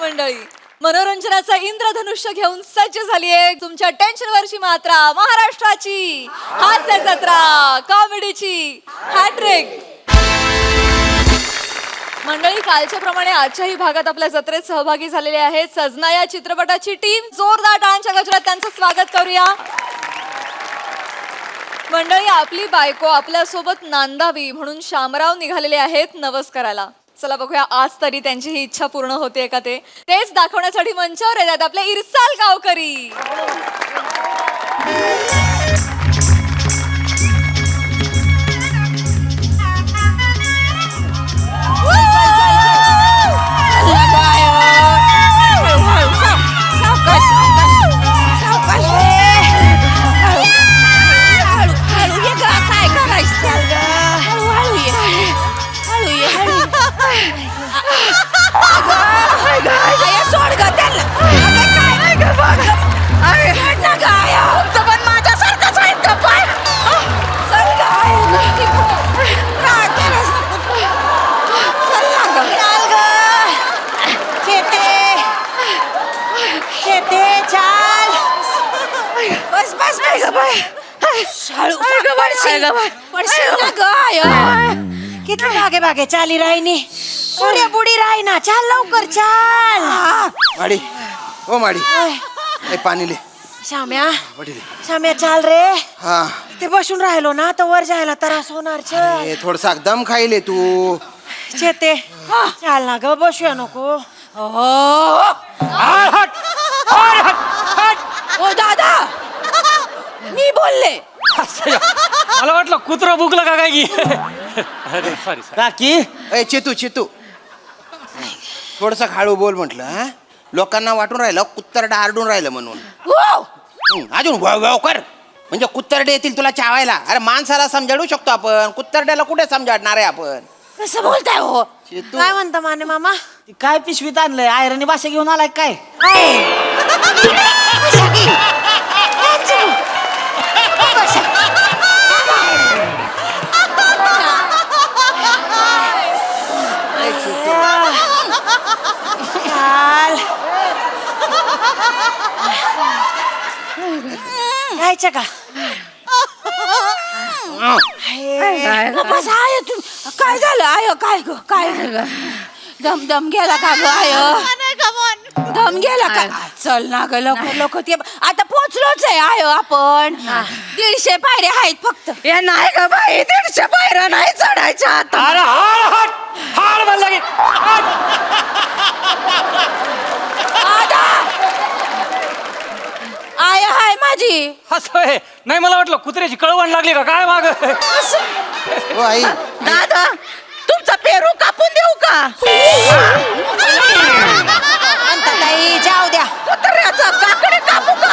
मंडळी, मनोरंजनाचा इंद्रधनुष्य घेऊन सज्ज झाली आहे तुमच्या टेन्शनवरची मात्रा, महाराष्ट्राची हास्य जत्रा, कॉमेडीची हॅट्रिक. मंडळी, कालच्या प्रमाणे आजच्याही भागात आपल्या जत्रेत सहभागी झालेले आहेत सजना या चित्रपटाची टीम. जोरदार टाळ्यांच्या गजरात त्यांचं स्वागत करूया. मंडळी, आपली बायको आपल्यासोबत नांदावी म्हणून शामराव निघालेले आहेत नवस करायला. चला बघूया आज तरी त्यांची ही इच्छा पूर्ण होते का तेच दाखवण्यासाठी मंचावर येतात आपले इरसाल गावकरी. किती भागे भागे चाली राहिनी, पुढे बुडी राही ना, चाल लवकर चाल. माडी ओ माडी, पाणी ले. श्याम्या श्याम्या चाल रे. हा, ते बसून राहिलो ना तर वर जायला त्रास होणार. चल थोडसा दम खाईले तू. चेते चाल ना ग, बसूया नको. ओ दादा, मी बोलले. मला वाटलं कुत्रा भुकलं का काय की. अरे सॉरी काकी, ए चेतू चेतू, थोडसा खाळू बोल म्हटलं. हा, लोकांना वाटून राहिलं कुत्तरडा आरडून राहिलं म्हणून. अजून वाव वाव कर म्हणजे कुत्तरडे येतील तुला चावायला. अरे माणसाला समजाडू शकतो आपण, कुत्तरड्याला कुठे समजाडणार आहे आपण. कसं बोलताय हो? चेतू, काय म्हणता माने मामा? काय पिशवीत आणलंय? आयरणी भाषा घेऊन आलाय काय? यायचं का? काय झालं आय? काय ग काय दम दम गेला का ग आय? दम गेला का? चल ना ग लवकर लवकर. ते आता पोहोचलोच आहे आय आपण. 150 पायऱ्या आहेत फक्त. हे नाही का बाई, 150 पायऱ्या नाही चढायच्या आता. अरे हाड हाड हाड म्हणलं की आय हाय माझी. असं आहे. नाही मला वाटलं कुत्र्याची कळवण लागली का काय माग. ओ आई, दादा, तुमचा पेरू कापून देऊ का? ताई जाऊ द्या. कुत्र्याचा काकडे कापू का?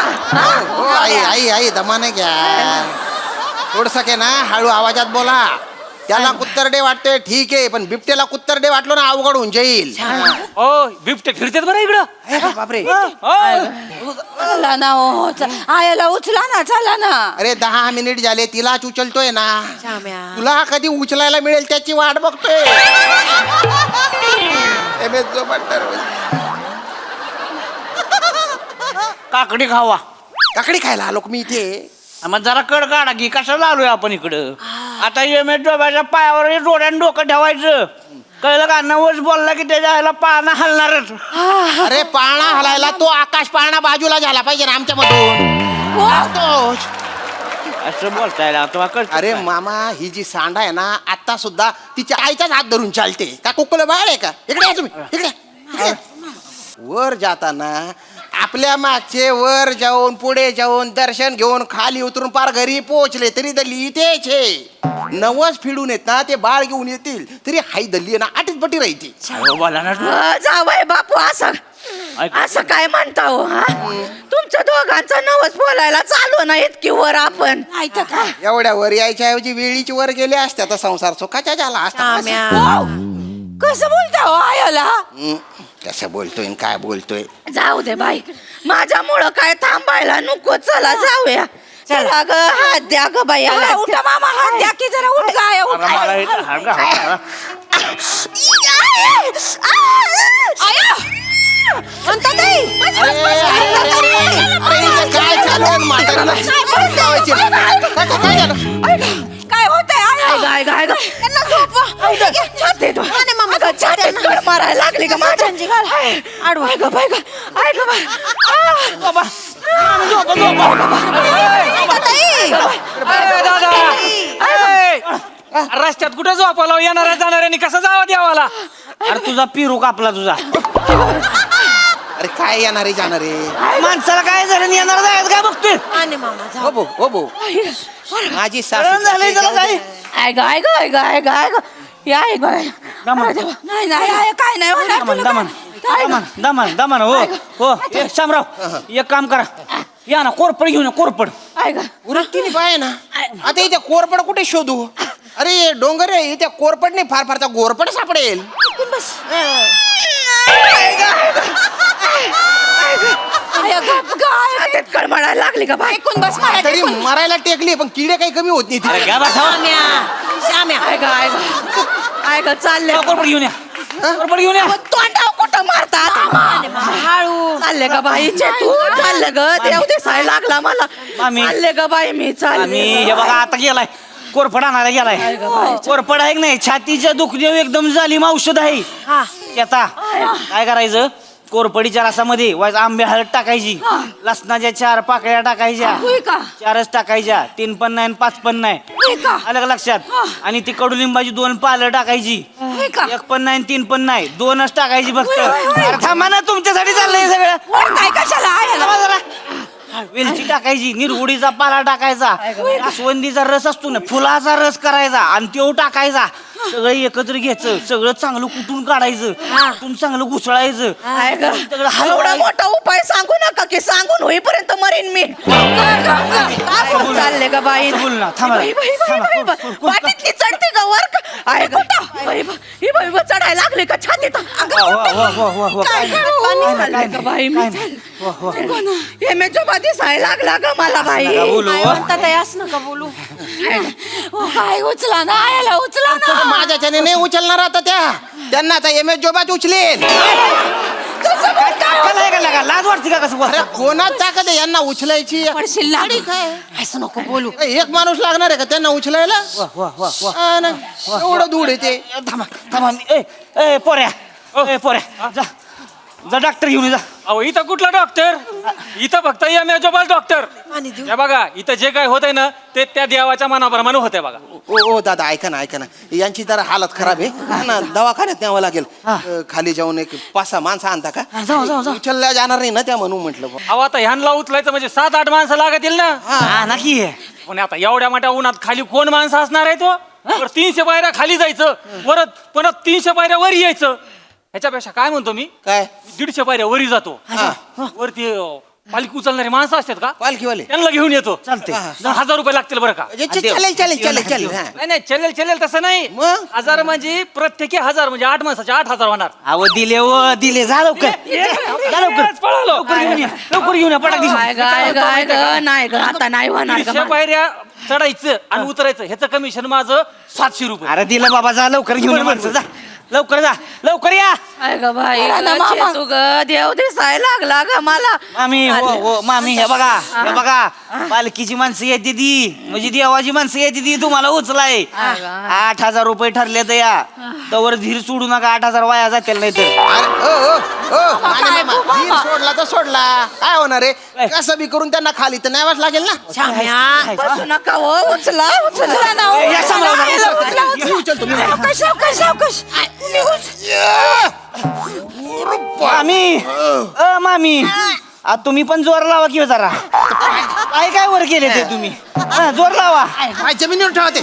ओ आई आई आई, दमाने घ्या. थोडसा के ना हळू आवाजात बोला. त्याला कुत्तरडे वाटते ठीक आहे, पण बिबटेला कुत्तरडे वाटलो ना अवघड होऊन जाईल. ओ बिबटे फिरतेत बरं इकडं. बापरे. चला ना हो, आयाला उचला ना, चला ना. अरे 10 मिनिट झाले, तिलाच उचलतोय ना. श्याम्या, तुला कधी उचलायला मिळेल त्याची वाट बघतोय. काकडी खावा. काकडी खायला आलो मी इथे. मग जरा कड काढा की, कशाला आलोय आपण इकडं? आता डोब्याच्या पायावर डोळ्यानं डोकं ठेवायचं. कळलं का? नवस बोलला की त्याच्या ह्याला पाळणा हलणारच. अरे पाळणा हलायला तो आकाश पाळणा बाजूला झाला पाहिजे ना आमच्या मधून. असं बोलताय अरे मामा, ही जी सांडा आहे ना, आता सुद्धा तिच्या आईचाच हात धरून चालते. का कुकुलं बाळ आहे का? इकडे या तुम्ही, इकडे. वर जाताना आपल्या मागचे वर जाऊन पुढे जाऊन दर्शन घेऊन खाली उतरून पार घरी पोहोचले तरी दल्ली इथेच आहे. नवस फिडून येत ना ते बाळ घेऊन येतील तरी हाई दल्ली ना आठीच पटी राहायची. बोला ना. जावय बापू, असं काय म्हणता हो? तुमच्या दोघांचा नवस बोलायला चालू ना इतकी वर आपण. एवढ्या वर यायच्या ऐवजी वेळीची वर गेले असत्या तर संसार सुखाचा झाला असता. कसं बोलता हो आयाला? कसं बोलतोय आणि काय बोलतोय. जाऊ दे बाई, माझ्यामुळं काय थांबायला नको. चला जाऊया. चला ग, हात द्या ग बाई. उठा मामा, हात द्या की जरा. उठ गाय. रोज म्हातारीला लावायची. काय झालं? काय होतंय आयो गाय गाय गाय त्यांना झोपवा छाती तो छाती मारायला लागली का माझ्या आडवा ग बाय ग आय ग बाय बाबा दादा रस्त्यात कुठं झोपाला येणाऱ्या जाणाऱ्यांनी कसं जावं देवाला. अरे तुझा पिरू कापला तुझा. अरे काय येणार आहे जाणार आहे? माणसाला काय झालं येणार जायचं काय बघतोय. हो भाऊ, हो भाऊ. माझी सासू झालंय त्याला काय. आय ग आय ग आय ग आय ग आय ग या आय ग नाही नाही आयो काय नाही होणार दमन तुला दमन दमन दमन दमन हो हो ए, शामराव एक काम करा या ना कोरपड घेऊन या कोरपड. आय ग उरटीने पाय ना. आता इथे कोरपड कुठे शोधू? अरे डोंगर आहे इथे कोरपड नाही, फार फार तर गोरपड सापडेल. आयो गप गाय छातीत कळमळायला लागली का बाय ऐकून बस मला तरी मरायला टेकली पण किडे काही कमी होत नाही अरे तिथे. गा बसा. आय ग आय ग आय ग चालले कोरपड घेऊन या कोरपड घेऊन या. तोंडाव कुठं मारतात हळू चालले ग बाईचे तू चालले ग देव दिसायला लागला मला मामी. चालले ग बाई मी आम्ही चालले हे बघा आता गेलाय कोरफड आणायला गेलाय. कोरफड आहे की नाही छातीच्या दुखण्यावर एकदम जालीम औषध आहे. आता काय करायचं कोरपडीच्या रसामध्ये वाज आंबे हळद टाकायची, लसणाच्या 4 पाकळ्या टाकायच्या, होय का 4च टाकायच्या, 3 पण नाही 5 पण नाही. होय का आलं का लक्षात. आणि ती कडुलिंबाची 2 पालं टाकायची, होय का 1 पण नाही 3 पण नाही 2च टाकायची फक्त. अरे थांबा ना तुमच्यासाठी चाललंय सगळं. काय कशाला आयला थांबा जरा. वेलची टाकायची, निरगुडीचा पाला टाकायचा, जास्वंदीचा रस असतो ना फुलाचा रस करायचा आणि तो टाकायचा. सगळं एकत्र घ्यायचं, सगळं चांगलं कुटून काढायचं, कुटून चांगलं घुसळायचं. आय ग सगळं एवढा हलवायचं. मोठा उपाय सांगू नका की सांगून होईपर्यंत मरीन मी चालले ग बाई असं बोल ना, थांबा. थांबा. पाठीतली चढते ग वर का? आय ग बाई, ही बाई चढायला लागली का छातीत वा, वा, वा, वा, वा, वा. काय करू? चालले ग बाई मी वा, वा. हे मे जोबा दिसायला लागला ग मला बाई नका बोलू, वा. नका बोलू काय उचला ना आयला उचला ना माझ्याच्याने नाही उचलणार आता त्यांना आता एम एस जोबाच उचलेल. काय आहे का लगा? लाज वाटते का कसं अरे कोणाच ताकद आहे यांना उचलायची? पडशील ना असं नको बोलू एक माणूस लागणार आहे का त्यांना उचलायला? वा वा वा वा. हा ना. एवढं दूर येते. थांबा थांबा ए पोऱ्या ए पोऱ्या जा जा डॉक्टर घेऊन ये, जा. अहो इथं कुठला डॉक्टर? इथं फक्त एमएजोबाल डॉक्टर. हे बघा इथं जे काय होतंय ना ते त्या देवाच्या मनाप्रमाणे होतंय बघा. ओ दादा ऐका ना यांची जरा हालत खराब आहे ना, दवाखान्यात न्यावं लागेल. खाली जाऊन एक 5-6 माणसं आणता का? उचलल्या जाणार नाही ना त्या म्हणून म्हटलं. अहो आता ह्यांना उचलायचं म्हणजे 7-8 माणसं लागतील ना. हा नक्की आहे. पण आता एवढ्या मोठ्या उन्हात खाली कोण माणसं असणार आहे तो? 300 पायऱ्या खाली जायचं, परत 300 पायऱ्या वर यायचं. ह्याच्यापेक्षा काय म्हणतो मी, काय 150 पायऱ्या वरी जातो. वरती पालखी उचलणारी माणसं असतात का, पालखीवाले? त्यांना घेऊन येतो. चालते. 1000 रुपये लागतील बरं का. चालेल हा. नाही चलेल तसं नाही. मग? 1000 म्हणजे प्रत्येकी 1000 म्हणजे 8 माणसाचे 8000 होणार. अहो दिले जा लवकर जा लवकर पळालो. लवकर घेऊन या पटाक आय ग आय ग आय ग नाही ग आता नाही होणार ग 150 पायऱ्या चढायचं आणि उतरायचं ह्याचं कमिशन माझं 700 रुपये. अरे दिलं बाबा जा लवकर घेऊन या माणसं जा लवकर या. आय ग बाई बरं ना, मामा. तू ग देव दिसायला लागला ग मला मामी हो मामी हे बघा पालखीची माणसं येते ती म्हणजे देवाची माणसं येते ती तुम्हाला उचलाय. 8000 रुपये ठरले तर या तवर धीर सोडू नका. 8000 वाया जातील नाही तर. अरे धीर सोडला तर सोडला, काय होणार आहे? कसं बी करून त्यांना खाली तर न्यावंच लागेल ना. बसू नका हो उचला उचला ना हो. या शामराव, आयला, उचला, मी उचलतो, मी उचलतो. सावकाश मामी तुम्ही पण जोर लावा किंवा जरा काय वर केले ते तुम्ही जोर लावा. काय जमिनीवर ठेवा ते.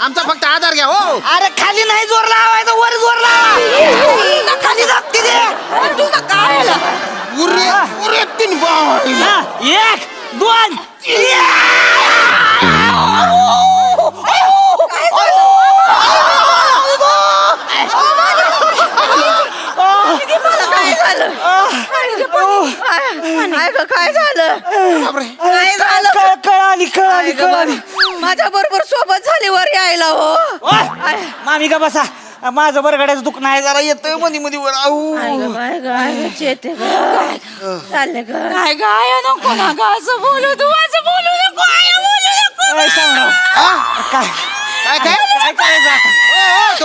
आमचा फक्त आधार घ्या हो. अरे खाली नाही जोर लावायचा वर जोर लावा. खाली लागते ते. उरे 3 बाय. 1 2 काय झालं आय ग काय झालं बापरे. काय झालं कळाली माझ्या बरोबर सोबत झाली वर यायला हो मामी का बसा माझं बरगड्याचं दुख नाही जरा येतोय मध्ये मध्ये वर आऊ चेते ग चालले ग काय गाय नको ना ग असं बोलू तू असं बोलू नको आय बोलू नको ए, शामराव, काय काय काय करायचं आता?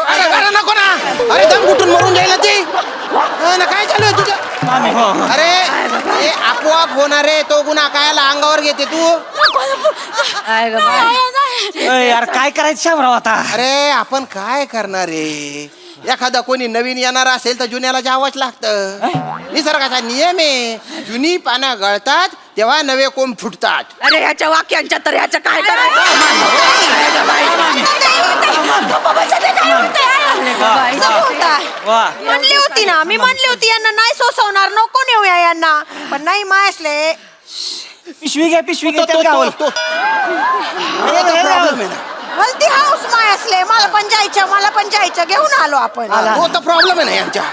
अरे अरे नको ना अरे दम कुठून मरून जाईल ती ना काय चालू आहे तुझं मामी, हो. अरे हे आपोआप होणारे तो गुन्हा कायला अंगावर घेते तू काय ग बाई ए, यार काय करायचं शामराव आता अरे आपण काय करणार रे एखादा कोणी नवीन येणार असेल तर जुन्याला जावंच लागतं निसर्गाचा नियम आहे जुनी पानं गळतात तेव्हा नवे कोंब फुटतात अरे ह्याच्या वाक्यांच्या तर ह्याच्या काय वा म्हणली होती ना मी म्हणली होती यांना नाही सोसवणार नको नेऊया यांना पण नाही मायसले पिशवी घ्या पिशवी घ्या त्यात गावाला. प्रॉब्लेम आहे ना भलती हाऊस माय असले मला पण जायचं घेऊन आलो आपण तो तर प्रॉब्लेम आहे ना यांच्या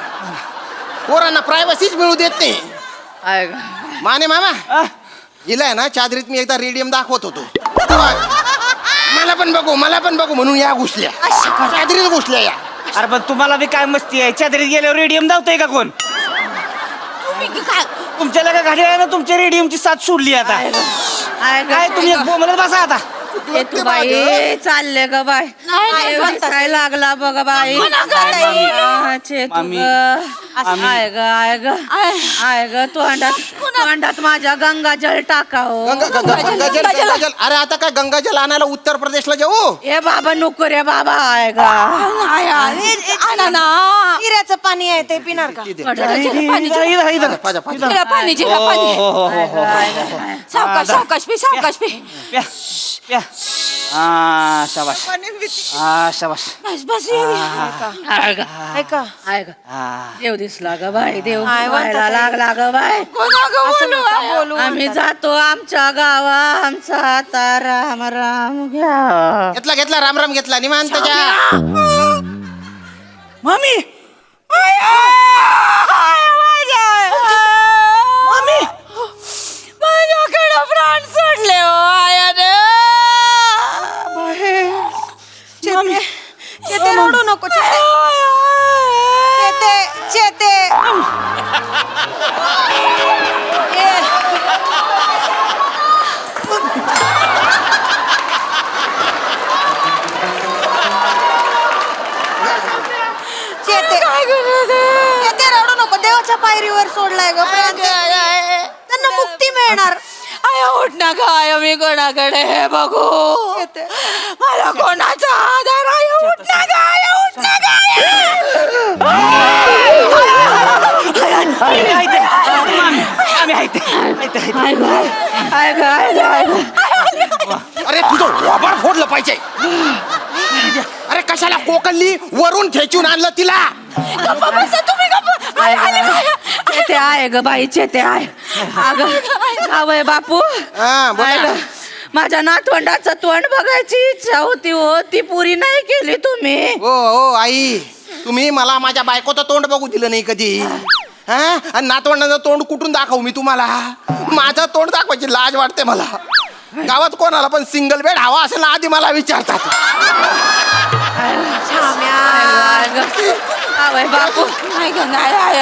पोरांना प्रायव्हसीच मिळू देत नाही माने मामा आ, हिला आहे ना चादरीत मी एकदा रेडियम दाखवत होतो मला पण बघू म्हणून या घुसल्या चादरीत घुसल्या या अरे पण तुम्हाला बी काय मस्ती आहे चादरीत गेल्यावर रेडियम धावतोय का कोण तुमच्या लगा गाडी आहे ना तुमच्या रेडियमची साथ सोडली आता काय तुम्ही एक बोंबलत बसा आता तू बाई चालले ग बाय काय लागला बघ बाई मामी. आय ग तोंडात माझ्या गंगाजल टाकाव गंगाजल अरे आता काय गंगाजल आणायला उत्तर प्रदेशला जाऊ ए बाबा नको रे बाबा आहे गा हिऱ्याचं पाणी आहे ते पिणार का इधर. पाणी जिरा पाणी हो, हो, हो, हो, हो. सावकाश पी प्या, प्या. हा, शाबास हा शाबास बस ऐका हा. देव दिसला ग बाई देव काय म्हणतात दिसायला लागला ग बाई बोलू आम्ही जातो आमच्या गावा आमचा आता राम राम घ्या घेतला राम घेतला निवांतच्या मामी माझ्याकडे प्राण सोडले हो आयाने चेते रडू नको चेते चेते रडू नको देवाच्या पायरीवर सोडलाय ग त्यांना मुक्ती मिळणार आया उठ ना काय मी कोणाकडे हे बघू मला कोणाचा आधार आहे उठ ना काय उठ ना अरे तुझं वाबाड फोडलं पाहिजे अरे कशाला कोकणली वरून ठेचून आणलं तिला चेते आहे ग बाई चेते आहे अग जावय बापू हा, बोला. आहे ग. माझ्या नातवंडाचं तोंड बघायची इच्छा होती हो ती पुरी नाही केली तुम्ही हो आई तुम्ही मला माझ्या बायकोचं तोंड बघू दिलं नाही कधी हा आणि नातवंडाचं तोंड कुठून दाखवू मी तुम्हाला माझं तोंड दाखवायची लाज वाटते मला गावात कोणाला पण सिंगल बेड हवा असेल ना आधी मला विचारतात जावय बापू नाही ग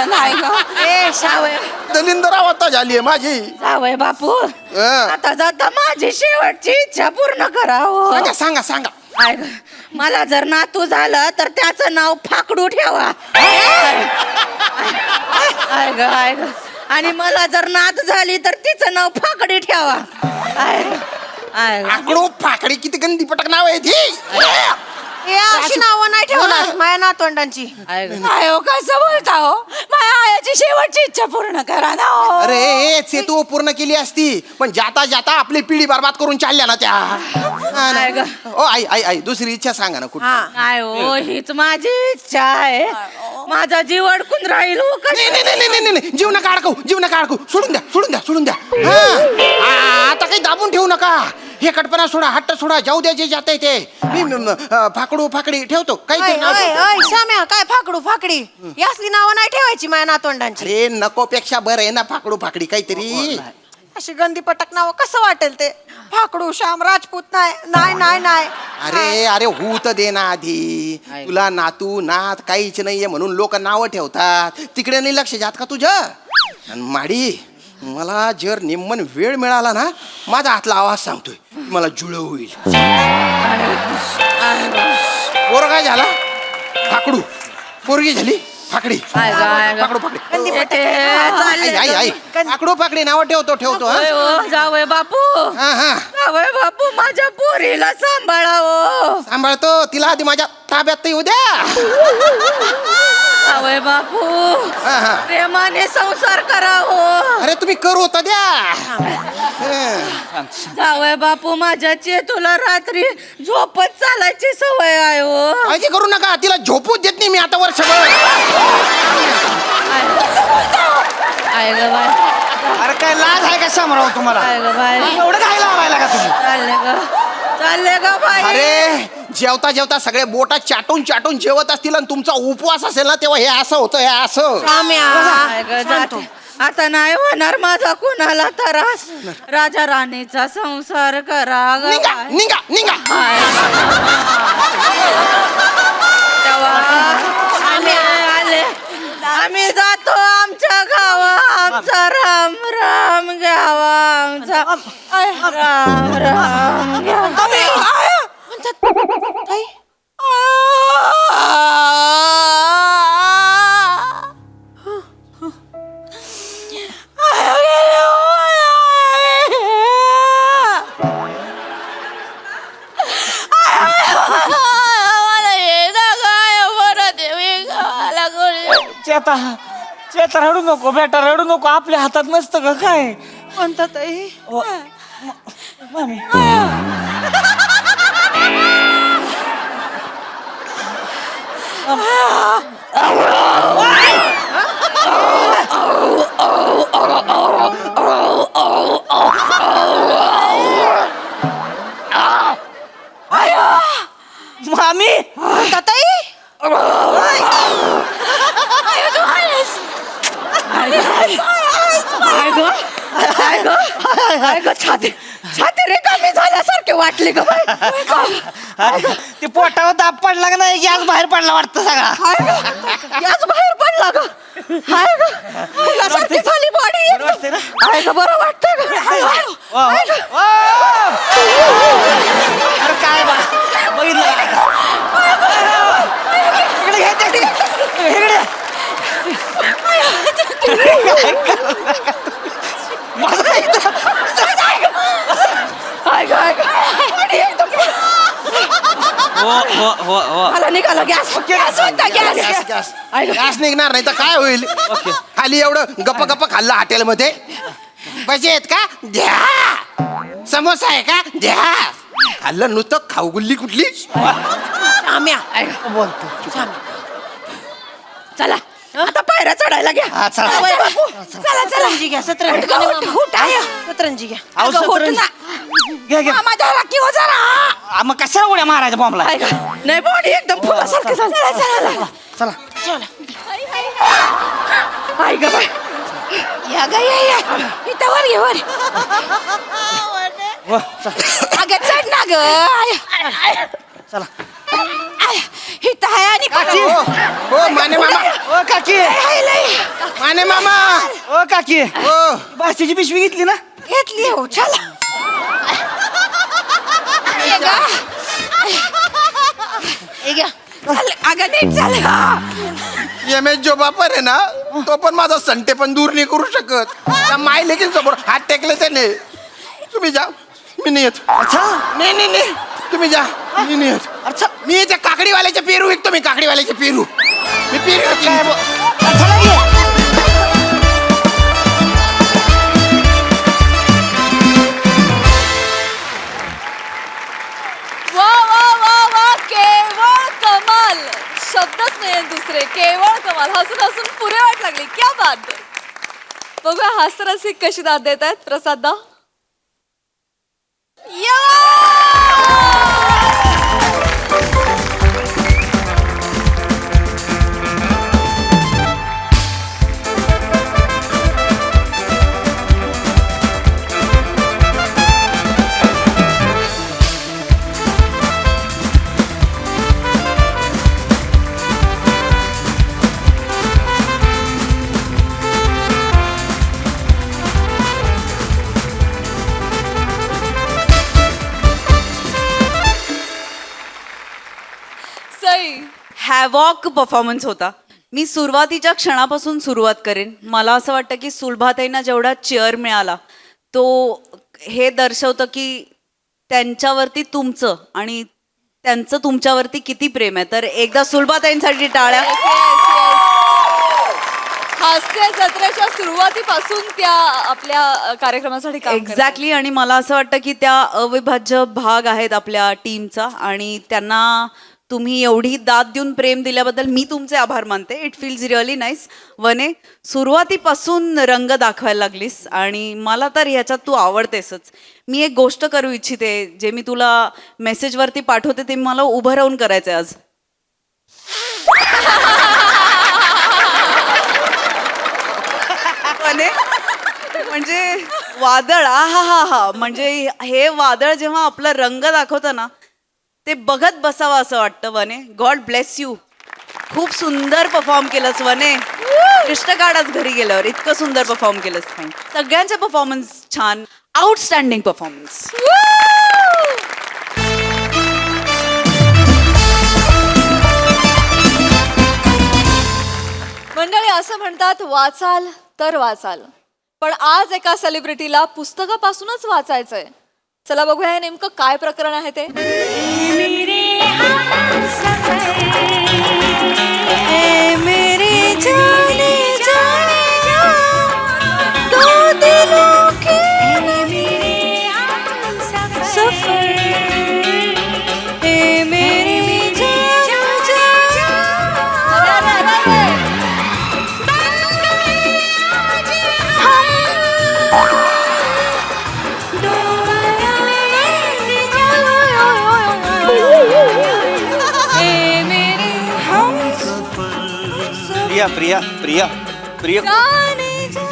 नाही ग ए शावय दलिंदर अवस्था झाली आहे माझी जावय बापू हं. आता जाता माझी शेवटची इच्छा पूर्ण करा हो सांगा आहे ग. मला जर नातू झालं तर त्याचं नाव फाकडू ठेवा आहे ग. आणि मला जर नात झाली तर तिचं नाव फाकडी ठेवा आहे ग. आकडू फाकडी किती गंदी पटक नाव आहे ती ए अशी नावं नाही ठेवणार माझ्या नातवंडांची आहे ग. काय हो कसं बोलता हो माझ्या आयाची शेवटची इच्छा पूर्ण करा ना हो अरे सेतू पूर्ण केली असती पण जाता जाता आपली पिढी बर्बाद करून चालल्या ना त्या हा ना. आहे ग. ओ आई दुसरी इच्छा सांगा ना कुठं नाही हो हीच माझी इच्छा आहे माझा जीव अडकून राहील हो नाही जीव नका अडकू सोडून द्या हा, आता काही दाबून ठेवू नका हे कटपणा सोडा हट्ट सोडा जाऊ द्या जे जाते ते मी फाकडी ठेवतो काही श्याम्या काय फाकडी यासली नावं नाही ठेवायची माझ्या नातवंडांची अरे नकोपेक्षा बरं आहे ना फाकडी काहीतरी अशी गंदी पटक नाव कसं वाटेल ते फाकडू श्याम राजपूत नाही नाही नाही नाही अरे अरे होऊ तर दे ना आधी. तुला नातू नात काहीच नाहीये म्हणून लोक नावं ठेवतात. तिकडे नाही लक्ष जात का तुझ्या? आणि माडी, मला जर निम्मन वेळ मिळाला ना, माझा हातला आवाज सांगतोय मला जुळव होईल. पोर काय झाला? फाकडू. पोरगी झाली फाकडी. फाकडू फाकडी. आई आई आई फाकडू फाकडी नावं ठेवतो हा. जावय बापू, हा हा जावय बापू, माझ्या पोरीला सांभाळावं. सांभाळतो तिला आधी माझ्या ताब्यात येऊ द्या. जावय बापू, हा हा. प्रेमाने संसार करावं. अरे तुम्ही करू होता द्या. जावय बापू, माझ्या चेतूला रात्री झोपत चालायची सवय आहे हो. काळजी करू नका, तिला झोपूच देत नाही मी आता वर्षभर. आहे ग बाय, अरे काय लाज आहे का शामराव तुम्हाला? आहे ग बाय, एवढं काय लावायला का तुम्ही? चालले ग बाई. अरे जेवता जेवता सगळे बोटा चाटून चाटून जेवत असतील आणि तुमचा उपवास असेल ना, तेव्हा हे असं होतं, हे असं. आहे ग, जाते. आता नाही होणार माझा कुणाला त्रास. राजा राणीचा संसार करा ग निघा बाई. निघा निघा. तेव्हा आम्ही आले, आम्ही जातो आमच्या गावा. आमचा राम राम घ्यावा, आमचा राम राम घ्यावा. चेता चेता रडू नको बेटा, रडू नको. आपल्या हातात नसतं का काय? म्हणतात आई. मामी मामी म्हणतात आई. छाती छाती रिकामी झाल्यासारखे वाटले ग बाई. ते पोटावर दाब पडला का नाही? गॅस बाहेर पडला वाटतं सगळा. याच बाहेर पडला ग. हाय ग, फुलासारखी झाली बॉडी. वाटते ना? आहे ग, बरं वाटतं ग. अरे काय बा बघितलं का? इकडे घे ते. इकडे. माझा इथं. हाय ग, हाय ग. बॉडी एकदम मला निघाला गॅस. गॅस होता, गॅस. गॅस गॅस गॅस निघणार नाही तर काय होईल? खाली एवढं गप्प गप्प खाल्लं हॉटेलमध्ये. भजी आहेत का? द्या. समोसा आहे का? द्या. खाल्लं नुसतं खाऊ गुल्ली कुठली. बोलतो. चला आता पायऱ्या चढायला घ्या. हा, चला. जावई बापू, चला सतरंजी घ्या, सतरंजी सतरंजी घ्या. अहो, अगं, होत सतरंजी. ना. घ्या घ्या. मामा धरा की हो जरा. मग कशाला उड्या मारायचा बॉम्बला? हाय ग, नाही बॉडी एकदम फुलासारखं झालं. चला हाय ग बाय. या ग, या इथं वर घे, वर. व, चला. अगं चढ ना ग. चला. इथं आहे आणि काकी हो हो, माने मामा. ओ काकी, माने मामा. ओ काकी, हो भाषेची पिशवी घेतली ना? घेतली हो. चला ये ग. ये ग. चाल, अगं नीट चाल. एम एस जो बापर आहे ना, तो पण माझा संटे पण दूर नाही करू शकत. त्या माय लेकीन समोर हात टेकले त्याने. तुम्ही जा, मी नाही येत. अच्छा. नाही नाही नाही, तुम्ही जा, मी नाही येत. अच्छा. मी त्या काकडीवाल्याचे पेरू विकतो. मी काकडीवाल्याचे पेरू. मी पेरू विकतो. चला ये. वा वा वा वा, केवळ कमाल. शब्दच नाही दुसरे, केवळ कमाल. हसून हसून पुरे वाट लागली. क्या बात. बघूया हास्यरसिक कशी दाद देत आहेत. प्रसाद दा. हॅवॉक परफॉर्मन्स होता. मी सुरुवातीच्या क्षणापासून सुरुवात करेन. मला असं वाटतं की सुलभाताईंना जेवढा चेअर मिळाला तो हे दर्शवतं की त्यांच्यावरती तुमचं आणि त्यांचं तुमच्यावरती किती प्रेम आहे. तर एकदा सुलभाताईंसाठी टाळ्या. हास्य जत्रेच्या सुरुवातीपासून त्या आपल्या कार्यक्रमासाठी काम करतात. एक्झॅक्टली. आणि मला असं वाटतं की त्या अविभाज्य भाग आहेत आपल्या टीमचा आणि त्यांना तुम्ही एवढी दाद देऊन प्रेम दिल्याबद्दल मी तुमचे आभार मानते. It feels really nice. वने, सुरुवातीपासून रंग दाखवायला लागलीस आणि मला तर ह्याच्यात तू आवडतेसच. मी एक गोष्ट करू इच्छिते जे मी तुला मेसेजवरती पाठवते ते मला उभं राहून करायचंय आज. वने, म्हणजे वादळ हा म्हणजे हे वादळ जेव्हा आपला रंग दाखवतं ना ते बघत बसावं असं वाटतं. वने, गॉड ब्लेस यू. खूप सुंदर परफॉर्म केलंस वने. कृष्ण काढाच घरी गेल्यावर इतकं सुंदर परफॉर्म केलंस. सगळ्यांचे परफॉर्मन्स छान. Outstanding performance. मंडळी असं म्हणतात वाचाल तर वाचाल, पण आज एका सेलिब्रिटीला पुस्तकापासूनच वाचायचंय. चला बघूया हे नेमकं काय प्रकरण आहे ते. प्रिया प्रिया प्रिया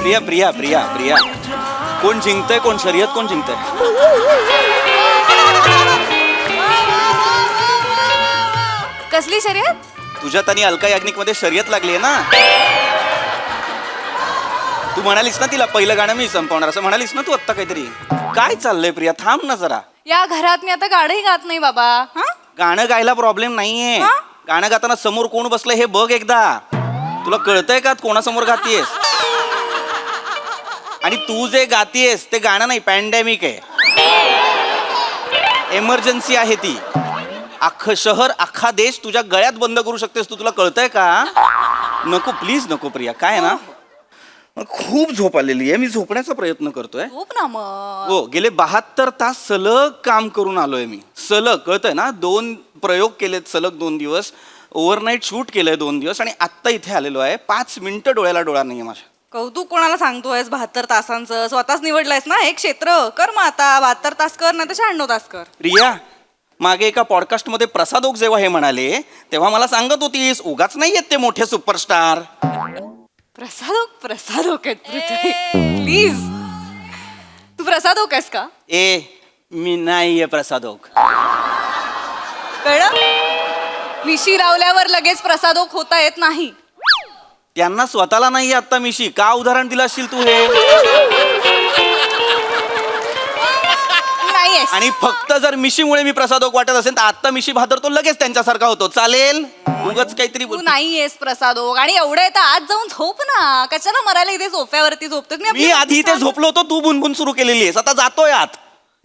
प्रिया प्रिया प्रिया प्रिया कोण जिंकतंय? कोण शर्यत कोण जिंकतंय? कसली शर्यत? तुझ्यात आणि अलका याज्ञिक मध्ये शर्यत लागली आहे ना. तू म्हणालीस ना तिला पहिलं गाणं मी संपवणार असं म्हणालीस ना तू आत्ता काहीतरी. काय चाललंय प्रिया? थांब ना जरा. या घरात मी आता गाणंही गात नाही बाबा. गाणं गायला प्रॉब्लेम नाहीये. गाणं गाताना समोर कोण बसलंय हे बघ एकदा. तुला कळतंय का कोणासमोर गातीयस? आणि तू जे गातीयस ते गाणं नाही, पॅन्डेमिक आहे. एमर्जन्सी आहे ती. अख्खं शहर अख्खा देश तुझ्या गळ्यात बंद करू शकतेस तू. तुला कळतंय का? नको प्लीज नको प्रिया. काय ना खूप झोप आलेली आहे. मी झोपण्याचा प्रयत्न करतोय. खूप ना मग. हो, गेले 72 तास सलग काम करून आलोय मी. सलग, कळतंय ना. 2 प्रयोग केलेत सलग 2 दिवस. ओव्हरनाईट शूट केलंय 2 दिवस आणि आत्ता इथे आलेलो आहे. 5 मिनिटं डोळ्याला डोळा नाहीये माझ्या. कौतुक कोणाला सांगतोयस 72 तासांचं? स्वतःच निवडलायस ना एक क्षेत्र. कर मग आता 72 तास कर, नाही तर 96 तास कर. प्रिया, मागे एका पॉडकास्ट मध्ये प्रसाद ओक जेव्हा हे म्हणाले तेव्हा मला सांगत होतीस उगाच नाही येत ते मोठे सुपरस्टार. Prasad okay please. तू प्रसाद ओकेस का? ए, मी नाहीये प्रसाद ओक. कळलं? मिशी लावल्यावर लगेच प्रसाद ओक होता येत नाही. त्यांना स्वतःला नाहीये आता मिशी. का उदाहरण दिलं असशील तू हे? नाहीयेस. आणि फक्त जर मिशीमुळे मी प्रसाद ओक वाटत असेल तर आता मिशी भादरतो लगेच त्यांच्यासारखा होतो. चालेल? उगाच काहीतरी तू नाहीयेस प्रसाद ओक. आणि एवढं येतं आज जाऊन झोप ना. कशाला मरायला इथे सोफ्यावरती झोपतो? मी आधी इथे झोपलो होतो. तू बुनबुन सुरू केलेली आहेस. आता जातोय आत.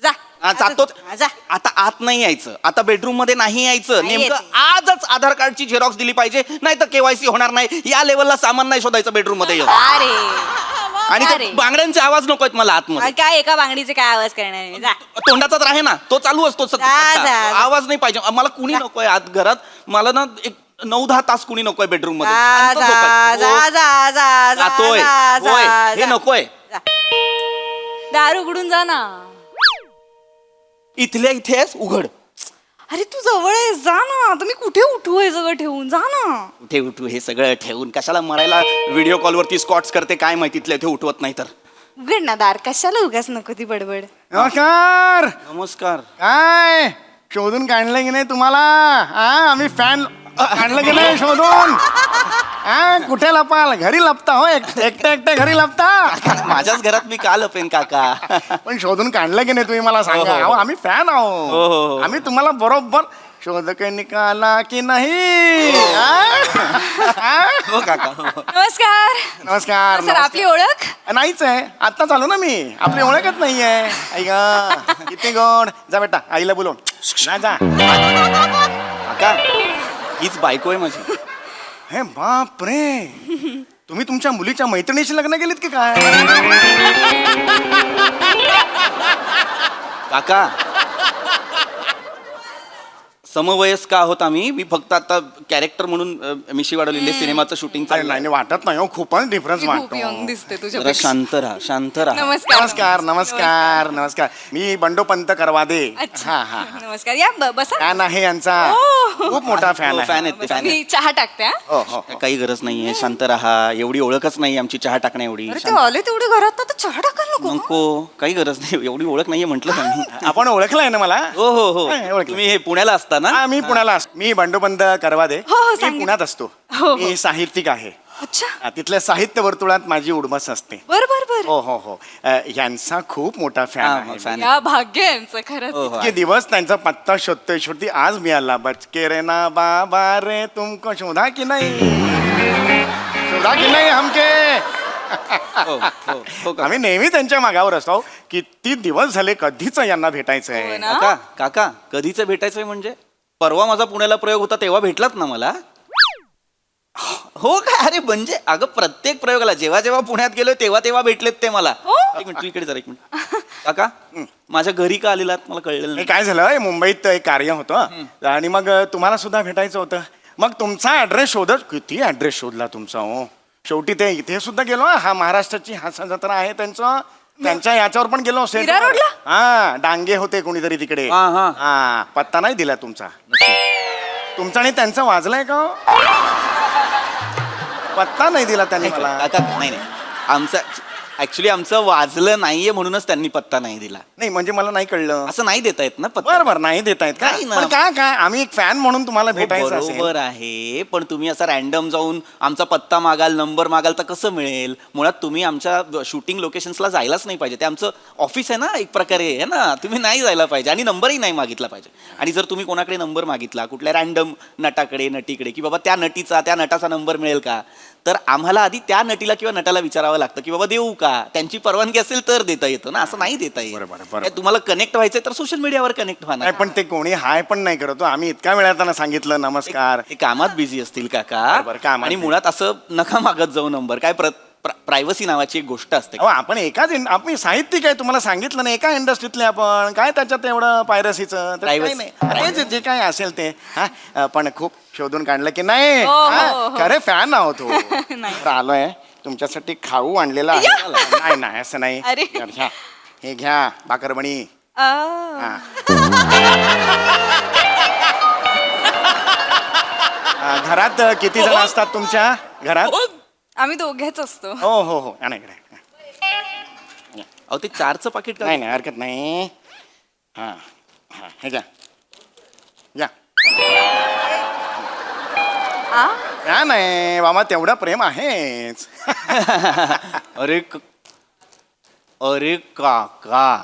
जा. जातो. जा. आता आत नाही यायचं. आता बेडरूम मध्ये नाही यायचं. नाही नेमकं येते. आजच आधार कार्डची झेरॉक्स दिली पाहिजे, नाही तर केवायसी होणार नाही. या लेवलला सामान नाही शोधायचं बेडरूम मध्ये येऊन. अरे आणि अरे. ते बांगड्यांचे आवाज नकोत मला आतमध्ये. काय एका बांगडीचे काय आवाज करणार आहे? जा. तोंडाचाच आहे ना तो चालू असतो सतत. जा, जा, जा. आवाज नाही पाहिजे मला. कुणी नकोय आत घरात. मला ना एक 9-10 तास कुणी नकोय बेडरूम मध्ये. जा शांत जा झोपायचं. जा जा जा जा जातोय. जा, जा, होय, जा. हे नकोय. दार उघडून जा ना. इथल्या इथेच उघड. अरे तू जवळ आहे, जा ना. तुम्ही कुठे उठू हे सगळं ठेवून? जा ना. कुठे उठू हे सगळं ठेवून? कशाला मरायला व्हिडिओ कॉलवरती स्कॉट्स करते काय माहिती. इथल्या इथे उठवत नाही तर. उघड ना दार. कशाला उगाच नको ती बडबड. नमस्कार. नमस्कार. काय शोधून काढलं की नाही तुम्हाला? आम्ही फॅन काढलं की नाही शोधून? कुठे लपाल? घरी लपता हो? एकटे घरी लपता? माझ्याच घरात मी का लपेन काका? पण शोधून काढलं की नाही तुम्ही मला सांगा. हो, हो. अहो, आम्ही फॅन हो, हो, आहोत. हो. आम्ही तुम्हाला बरोबर शोध के निकाला की नाही आ? हो काका हो. नमस्कार नमस्कार सर आपली ओळख नाहीच आहे आता चालू ना मी आपली ओळखच नाहीये ऐका किती गोड जा बेटा आईला बोलव जा जा काका हीच बायको आहे माझी. हे बाप रे तुम्ही तुमच्या मुलीच्या मैत्रिणीशी लग्न केलीत की काय काका समवयस्क आहोत आम्ही. मी फक्त आता कॅरेक्टर म्हणून मिशी वाढवलेली सिनेमाचं शूटिंग अरे नाही नाही, वाटत नाही हो खूपच डिफरन्स खूप वाटतो यंग दिसते जरा तुझ्या शांत राहा शांत राहा. नमस्कार नमस्कार नमस्कार नमस्कार मी बंडोपंत करवादे अच्छा हा हा नमस्कार या बसा फॅन आहे यांचा खूप मोठा फॅन आहे फॅन आहेत ते फॅन मी चहा टाकते हा. हो हो हो. काही गरज नाहीये शांत राहा. एवढी ओळखच नाही आमची चहा टाकण्या एवढी. अरे ते शांत- आले तेवढे घरात तर चहा टाकायला नको नको काही गरज नाही एवढी ओळख नाहीये म्हटलं आम्ही. आपण ओळखलाय ना मला हो हो हो नाही, ओळखलं. तुम्ही हे पुण्याला असता ना. हा, मी पुण्याला असतो मी बंडोपंत करवादे हो, हो, मी सांगितलं. पुण्यात असतो हो, हो. मी साहित्यिक आहे अच्छा हा, तिथल्या साहित्य वर्तुळात माझी उडमस असते बर बर बर हो हो हो यांचा खूप मोठा फॅन हा, आहे fan. या भाग्य आहे यांचं खरंच हो, हो, इतके दिवस त्यांचा पत्ता शोधतोय शेवटी आज मिळाला बचके रे ना बाबा रे तुमको शोधा की नाही शोधा की नाही हमके हो, हो, हो का? आम्ही नेहमी त्यांच्या मागावर असतो किती दिवस झाले कधीच यांना भेटायचंय हो ना? काका काका कधीच भेटायचंय म्हणजे परवा माझा पुण्याला प्रयोग होता तेव्हा भेटलात ना मला. हो काय अरे म्हणजे अगं प्रत्येक प्रयोगाला जेव्हा जेव्हा पुण्यात गेलो तेव्हा तेव्हा भेटलेत ते मला. एक मिनिट तू इकडे जरा एक मिनिट काका माझ्या घरी का आलेलात मला कळलेलं हे नाही. काय झालं मुंबईत एक कार्य होतं आणि मग तुम्हाला सुद्धा भेटायचं होतं मग तुमचा ऍड्रेस शोधत किती ऍड्रेस शोधला तुमचा हो शेवटी ते इथे सुद्धा गेलो हा महाराष्ट्राची हास्य जत्रा आहे त्यांचं त्यांच्या याच्यावर पण गेलो सेट मीरा रोडला? हा डांगे होते कोणीतरी तिकडे हा, हा. हा पत्ता नाही दिला तुमचा तुमचा आणि त्यांचा वाजलाय का हो? पत्ता नाही दिला त्यांनी मला काका नाही नाही आमचं ऍक्च्युली आमचं वाजलं नाहीये म्हणूनच त्यांनी पत्ता नाही दिला. नाही म्हणजे मला नाही कळलं असं नाही देता येत ना पत्ता. बर बर नाही देता येत नाही ना. पण काय काय आम्ही एक फॅन म्हणून तुम्हाला हो, भेटायचं असेल बरोबर आहे पण तुम्ही असं रॅन्डम जाऊन आमचा पत्ता मागाल नंबर मागाल तर कसं मिळेल. मुळात तुम्ही आमच्या शूटिंग लोकेशन्सला जायलाच नाही पाहिजे. ते आमचं ऑफिस आहे ना एक प्रकारे आहे ना. तुम्ही नाही जायला पाहिजे आणि नंबरही नाही मागितला पाहिजे. आणि जर तुम्ही कोणाकडे नंबर मागितला कुठल्या रॅन्डम नटाकडे नटीकडे की बाबा त्या नटीचा त्या नटाचा नंबर मिळेल का तर आम्हाला आधी त्या नटीला किंवा नटाला विचारावं लागतं की बाबा देऊ का त्यांची परवानगी असेल तर देता येतं ना. असं नाही देता येत. बरोबर, बरोबर. काय तुम्हाला कनेक्ट व्हायचंय तर सोशल मीडियावर कनेक्ट व्हा ना. नाही पण ते कोणी हाय पण नाही करतो आम्ही इतका वेळा त्यांना सांगितलं नमस्कार ते कामात बिझी असतील काका. बरोबर, कामात आणि busy. मुळात असं नका मागत जाऊ नंबर. काय प्रायव्हसी नावाची एक गोष्ट असते. अहो आपण आपण साहित्यिक आहे तुम्हाला सांगितलं ना एका इंडस्ट्रीतले आपण काय त्याच्यात एवढं पायरसीचं तर काही Privacy. नाही. ते जे काय असेल ते हा पण खूप शोधून काढलं की नाही हो, हा, हो, हो. खरे फॅन आहोत हो. तर आलोय तुमच्यासाठी खाऊ आणलेला आहे नाही नाही असं नाही अरे. तर घ्या हे घ्या बाकरमणी आ. हा. घरात किती जण असतात तुमच्या घरात आम्ही दोघेच असतो. हो हो हो या ना इकडे अहो ते 4चं पाकिट का नाही नाही हरकत नाही हा हा हे घ्या या या नाही बाबा तेवढं प्रेम आहेच अरे अरे काका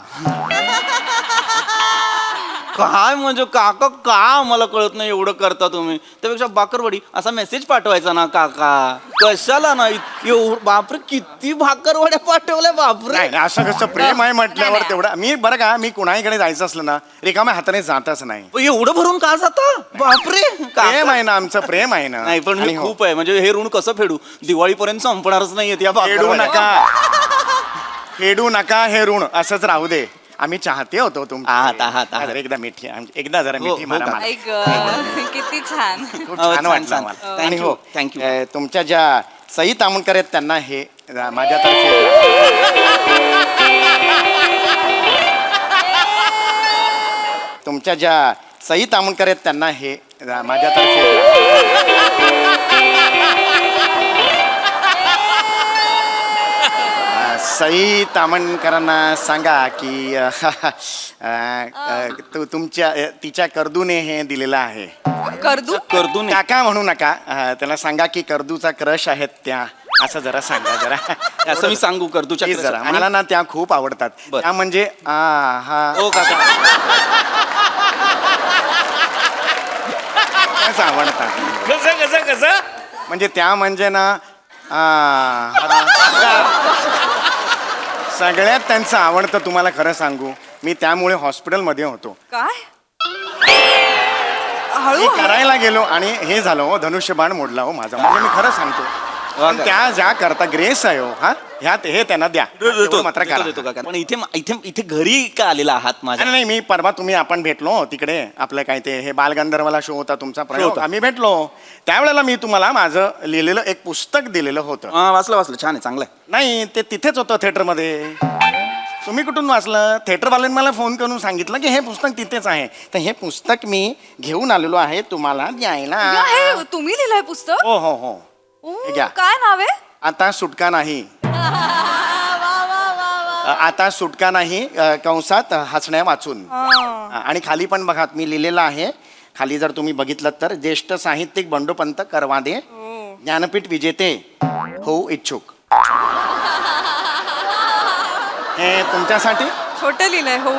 काय म्हणजे काका का मला कळत नाही एवढं करता तुम्ही. त्यापेक्षा बाकरवडी असा मेसेज पाठवायचा ना काका. कशाला नाही एवढं बापरे किती भाकरवड्या पाठवल्या बापरे. नाही नाही, असं कसं प्रेम आहे म्हटल्यावर तेवढं मी बरं का मी कुणाकडे जायचं असलं ना रिकाम्या हाताने जातच नाही एवढं भरून का जाता बापरे. प्रेम आहे ना आमचं प्रेम आहे ना नाही पण आणि हे हो, खूप आहे म्हणजे हे ऋण कसं फेडू दिवाळीपर्यंत संपणारच नाहीये या फेडू भाकरवड्या. नका फेडू नका हे ऋण असंच राहू दे आम्ही चाहते होतो आहात, आहात. एकदा मिठी एकदा जरा मिठी हो मारा का? मला. ऐक किती छान. खूप हो, छान छान, वाटलं छान. मला. Thank आणि you, हो thank you. तुमच्या ज्या सई तामणकर आहेत त्यांना हे माझ्यातर्फे तुमच्या ज्या सई तामणकर आहेत त्यांना हे माझ्यातर्फे सई तामणकरांना सांगा की तुमच्या तिच्या कर्दूने हे दिलेलं आहे. करदू करदू नये. काका म्हणू नका त्याला सांगा की कर्दूचा क्रश आहेत त्या असं जरा सांगा जरा असं मी सांगू करदूच्या Please जरा आणि- मला ना त्या खूप आवडतात बरं. त्या म्हणजे हा हो काका खरंच आवडतात. कसं कसं कसं म्हणजे त्या म्हणजे ना सगळ्यात त्यांचं आवडतं. तुम्हाला खरं सांगू, मी त्यामुळे हॉस्पिटलमध्ये होतो. काय मी करायला गेलो आणि हे झालं हो, धनुष्यबाण मोडला हो माझा. म्हणजे मी खरं सांगतो. पण त्या ज्या करता ग्रेस आहे हो, हा ह्यात हे त्यांना द्या. एवढं मात्र करा. देतो काका. पण इथे इथे इथे घरी का आलेला आहात माझ्या? नाही मी परवा आपण भेटलो तिकडे. आपलं काय ते हे बालगंधर्वला शो होता तुमचा प्रयोग. होता. आम्ही भेटलो त्यावेळेला मी तुम्हाला माझं लिहिलेलं एक पुस्तक दिलेलं होतं. वाचलं छान आहे, चांगलं आहे. नाही ते तिथेच होतं थिएटरमध्ये. तुम्ही कुठून वाचलं? थिएटरवाल्यांनी मला फोन करून सांगितलं की हे पुस्तक तिथेच आहे. तर हे पुस्तक मी घेऊन आलेलो आहे तुम्हाला द्यायला. हे तुम्ही लिहिलंय पुस्तक? हो हो हो. हे घ्या. काय नाव आहे? आता सुटका नाही. आता सुटका नाही कंसात हसण्या वाचून. आणि खाली पण बघा मी लिहिलेलं आहे. खाली जर तुम्ही बघितलं तर ज्येष्ठ साहित्यिक बंडोपंत करवादे ज्ञानपीठ विजेते होऊ इच्छुक. हे तुमच्यासाठी. छोटं लिहिलंय हो.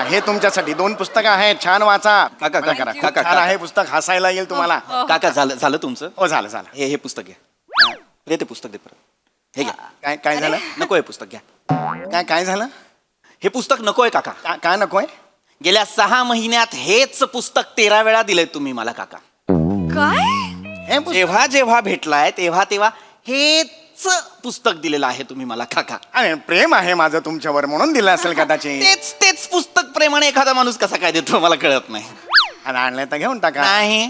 हे तुमच्यासाठी 2 पुस्तकं आहेत. छान वाचा. काका, मला काका, खूप काका, छान आहे पुस्तक. हसायला येईल तुम्हाला. काका झालं तुमचं? हो झालं झालं. हे पुस्तक घ्या. हे ते पुस्तक दे परत. हे घ्या. काय काय झालं? नको हे पुस्तक घ्या. काय झालं? हे पुस्तक नकोय काका. काय नकोय? गेल्या 6 महिन्यात हेच पुस्तक 13 वेळा दिलंय तुम्ही मला काका. काय? हे पुस्तक- जेव्हा जेव्हा भेटलाय तेव्हा तेव्हा हेच पुस्तक दिलेलं आहे तुम्ही मला काका. अरे प्रेम आहे माझं तुमच्यावर म्हणून दिलं असेल कदाचित. तेच पुस्तक प्रेमाने एखादा माणूस कसा काय देतो मला कळत नाही. आणि आणलंय तर घेऊन टाका. नाही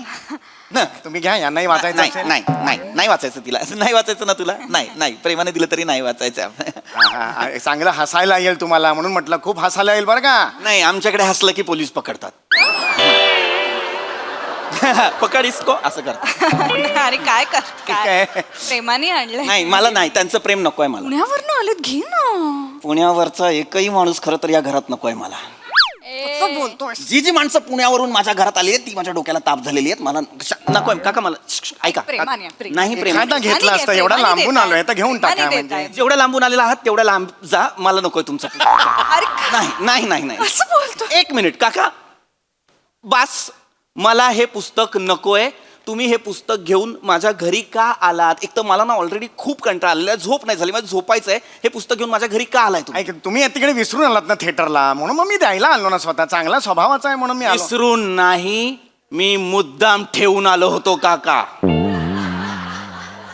तुम्ही घ्या. यांनाही वाचायचं नाही असेल. नाही नाही नाही वाचायचं तिला. नाही वाचायचं ना तुला? नाही प्रेमाने दिलं तरी नाही वाचायचं. चांगलं हसायला येईल तुम्हाला म्हणून म्हटलं. खूप हसायला येईल बरं का. नाही आमच्याकडे हसलं की पोलीस पकडतात. पकड इसको असं करतात. अरे काय कर काय? प्रेमाने आणलंय. नाही मला नाही, त्यांचं प्रेम नकोय मला. पुण्यावरनं आलेत, घे ना. पुण्यावरचा एकही माणूस खरं तर या घरात नकोय मला. कसं बोलतोय? जी माणसं पुण्यावरून माझ्या घरात आली आहेत ती माझ्या डोक्याला ताप झालेली आहेत. मला नकोय काका. मला ऐका. प्रेमाने, प्रेमाने. नाही प्रेम. एखादा घेतला असतं. एवढा लांबून आलोय तर घेऊन टाका. म्हणजे जेवढ्या लांबून आलेला आहात तेवढ्या लांब जा. मला नकोय तुमचं पुस्तक. अरे नाही नाही नाही नाही. कसं बोलतोय? 1 मिनिट काका. बास मला हे पुस्तक नकोय. तुम्ही हे पुस्तक घेऊन माझ्या घरी का आलात? एक तर मला ना ऑलरेडी खूप कंटाळा आलेला, झोप नाही झाली, मला झोपायचंय. हे पुस्तक घेऊन माझ्या घरी का आलाय तुम्ही? ऐक तुम्ही तिकडे विसरून आलात ना थिएटरला म्हणून मग मी द्यायला आलो ना. स्वतः चांगला स्वभावाचा आहे म्हणून मी आलो. विसरून नाही, मी मुद्दाम ठेवून आलो होतो काका.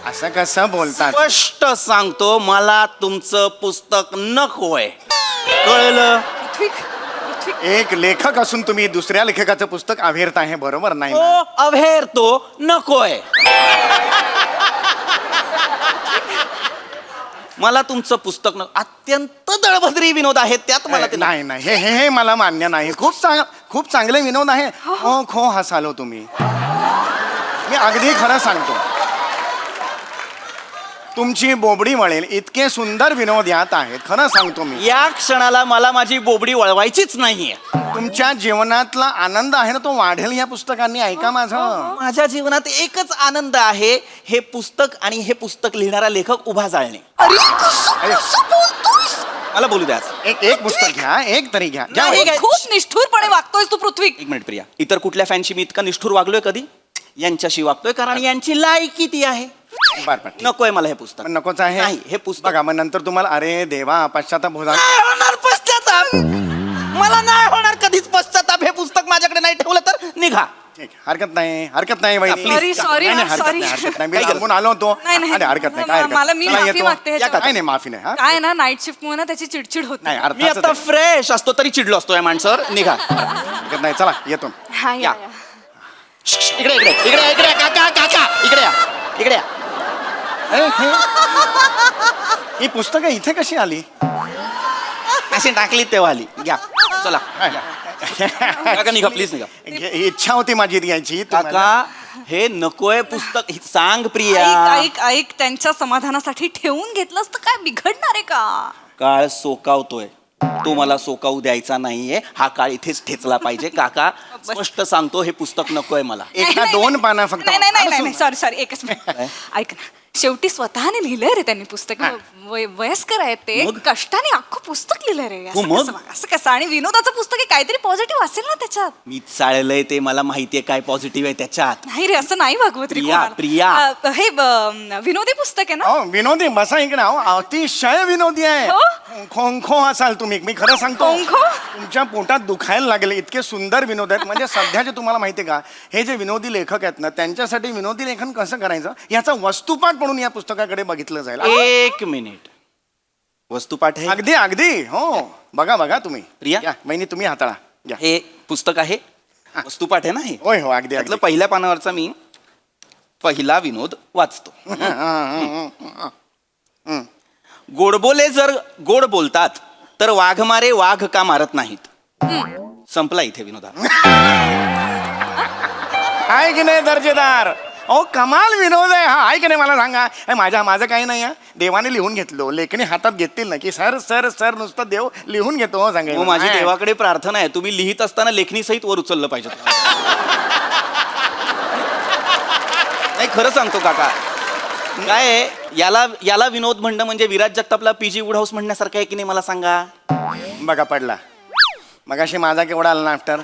असं कसं बोलतात? स्पष्ट सांगतो मला तुमचं पुस्तक नकोय. कळलं? एक लेखक असून तुम्ही दुसऱ्या लेखकाचं पुस्तक अभेरता हे बरोबर नाही ना. हो अभेर तो नकोय. मला तुमचं पुस्तक अत्यंत दळभद्री विनोद आहेत त्यात मला ते नाही नाही हे हे हे मला मान्य नाही. खूप चांगले विनोद आहे. हो खो हसालो तुम्ही. मी अगदी खरं सांगतो. तुमची बोबडी वळेल इतके सुंदर विनोद यात आहेत. खरं सांगतो मी. या क्षणाला मला माझी बोबडी वळवायचीच नाहीये. तुमच्या जीवनातला आनंद आहे ना तो वाढेल या पुस्तकांनी. ऐका माझं. माझ्या जीवनात एकच आनंद आहे, हे पुस्तक आणि हे पुस्तक लिहिणारा लेखक उभा जाळणे. मला बोलू द्या. एक पुस्तक घ्या. एक तरी घ्या. घ्या. नाही, खूप निष्ठुरपणे वागतोय तू पृथ्वी. 1 मिनिट प्रिया. इतर कुठल्या फॅनशी मी इतका निष्ठूर वागलोय कधी? यांच्याशी वागतोय कारण यांची लायकी ती आहे. बरं. नकोय मला हे पुस्तक. पण नकोच आहे. नाही हे पुस्तक बघा मग नंतर तुम्हाला अरे देवा पश्चाताप होणार. नाही होणार पश्चाताप. मला नाही होणार कधीच पश्चाताप. हे पुस्तक माझ्याकडे नाही ठेवलं तर निघा. ठीक हरकत नाही वहिनी. Sorry, sorry, नाही, नाही, हरकत sorry. नाही, हरकत नाही. मी लांबून आलो होतो. नाही. अरे हरकत नाही. काय हरकत मला नाही. मी चला, माफी येतो. मागते ह्याच्यात. नाही माफी नाही. हा? काय ना नाईट शिफ्ट मुळे ना त्याची चिडचिड होत नाही मी अर्थाचं आता ते. फ्रेश असतो तरी चिडलो असतो या माणसावर. निघा. हरकत नाही. चला येतो. हा या. इकडे इकडे इकडे इकडे काका काका इकडे या. इकडे या. अरे, ही पुस्तकं इथे कशी आली? अशी टाकली तेव्हा आली. घ्या चला. काका निघा प्लीज निघा. इच्छा होती माझी द्यायची तुम्हाला. काका हे नकोय पुस्तक. सांग प्रिया. ऐक त्यांच्या समाधानासाठी ठेवून घेतलंस तर काय बिघडणार आहे का? काळ सोकावतोय. तो मला सोकावू द्यायचा नाहीये. हा काळ इथेच ठेचला पाहिजे. काका स्पष्ट सांगतो हे पुस्तक नकोय मला. एका 2 पानं फक्त. नाही सॉरी एकच मिनिट. ऐक ना शेवटी स्वतःने लिहिलंय रे त्यांनी पुस्तक वयस्कर आहेत ते मग? कष्टाने अख्खं पुस्तक लिहिलंय रे हो, मग? असं कसं आणि विनोदाचं पुस्तक आहे काहीतरी पॉझिटिव्ह असेल ना त्याच्यात मी चाळलंय ते मला माहितीये काय पॉझिटिव्ह आहे त्याच्यात. नाही रे असं नाही भागवत रे प्रिया, कोणाला. प्रिया. हे विनोदी पुस्तक आहे ना हो विनोदी बसा इकडे अहो अतिशय विनोदी आहे. हो? खोंखो असाल तुम्ही मी खरं सांगतो खोंखो? तुमच्या पोटात दुखायला लागले इतके सुंदर विनोद आहेत म्हणजे सध्याचे तुम्हाला माहिती का हे जे विनोदी लेखक आहेत ना त्यांच्यासाठी विनोदी लेखन कसं करायचं याचा वस्तुपाठ म्हणून या पुस्तकाकडे बघितलं जाईल. एक मिनिट वस्तुपाठ आहे. अगदी अगदी हो बघा बघा तुम्ही प्रिया? या, वहिनी तुम्ही हाताळा घ्या. हे पुस्तक आहे वस्तुपाठ आहे ना हे होय हो अगदी त्यातलं अगदी पहिल्या पानावरचा मी पहिला विनोद वाचतो. गोडबोले जर गोड बोलतात तर वाघमारे वाघ का मारत नाहीत. संपला इथे विनोदा. आहे की नाही दर्जेदार अहो कमाल विनोद आहे हा आहे की नाही मला सांगा हे माझं काही नाही आहे देवाने लिहून घेतलो लेखणी हातात घेतील ना की सर सर सर नुसतं देव लिहून घेतो हो सांगा हो, माझी देवाकडे प्रार्थना आहे तुम्ही लिहित असताना लेखणी सहित वर उचललं पाहिजे. नाही खरं सांगतो काका काय आहे, याला विनोद म्हणणं म्हणजे विराज जगतापला पीजी वुड हाऊस म्हणण्यासारखं आहे की नाही मला सांगा. बघा पडला मगाशी माझा केवढा आला ना आफ्टर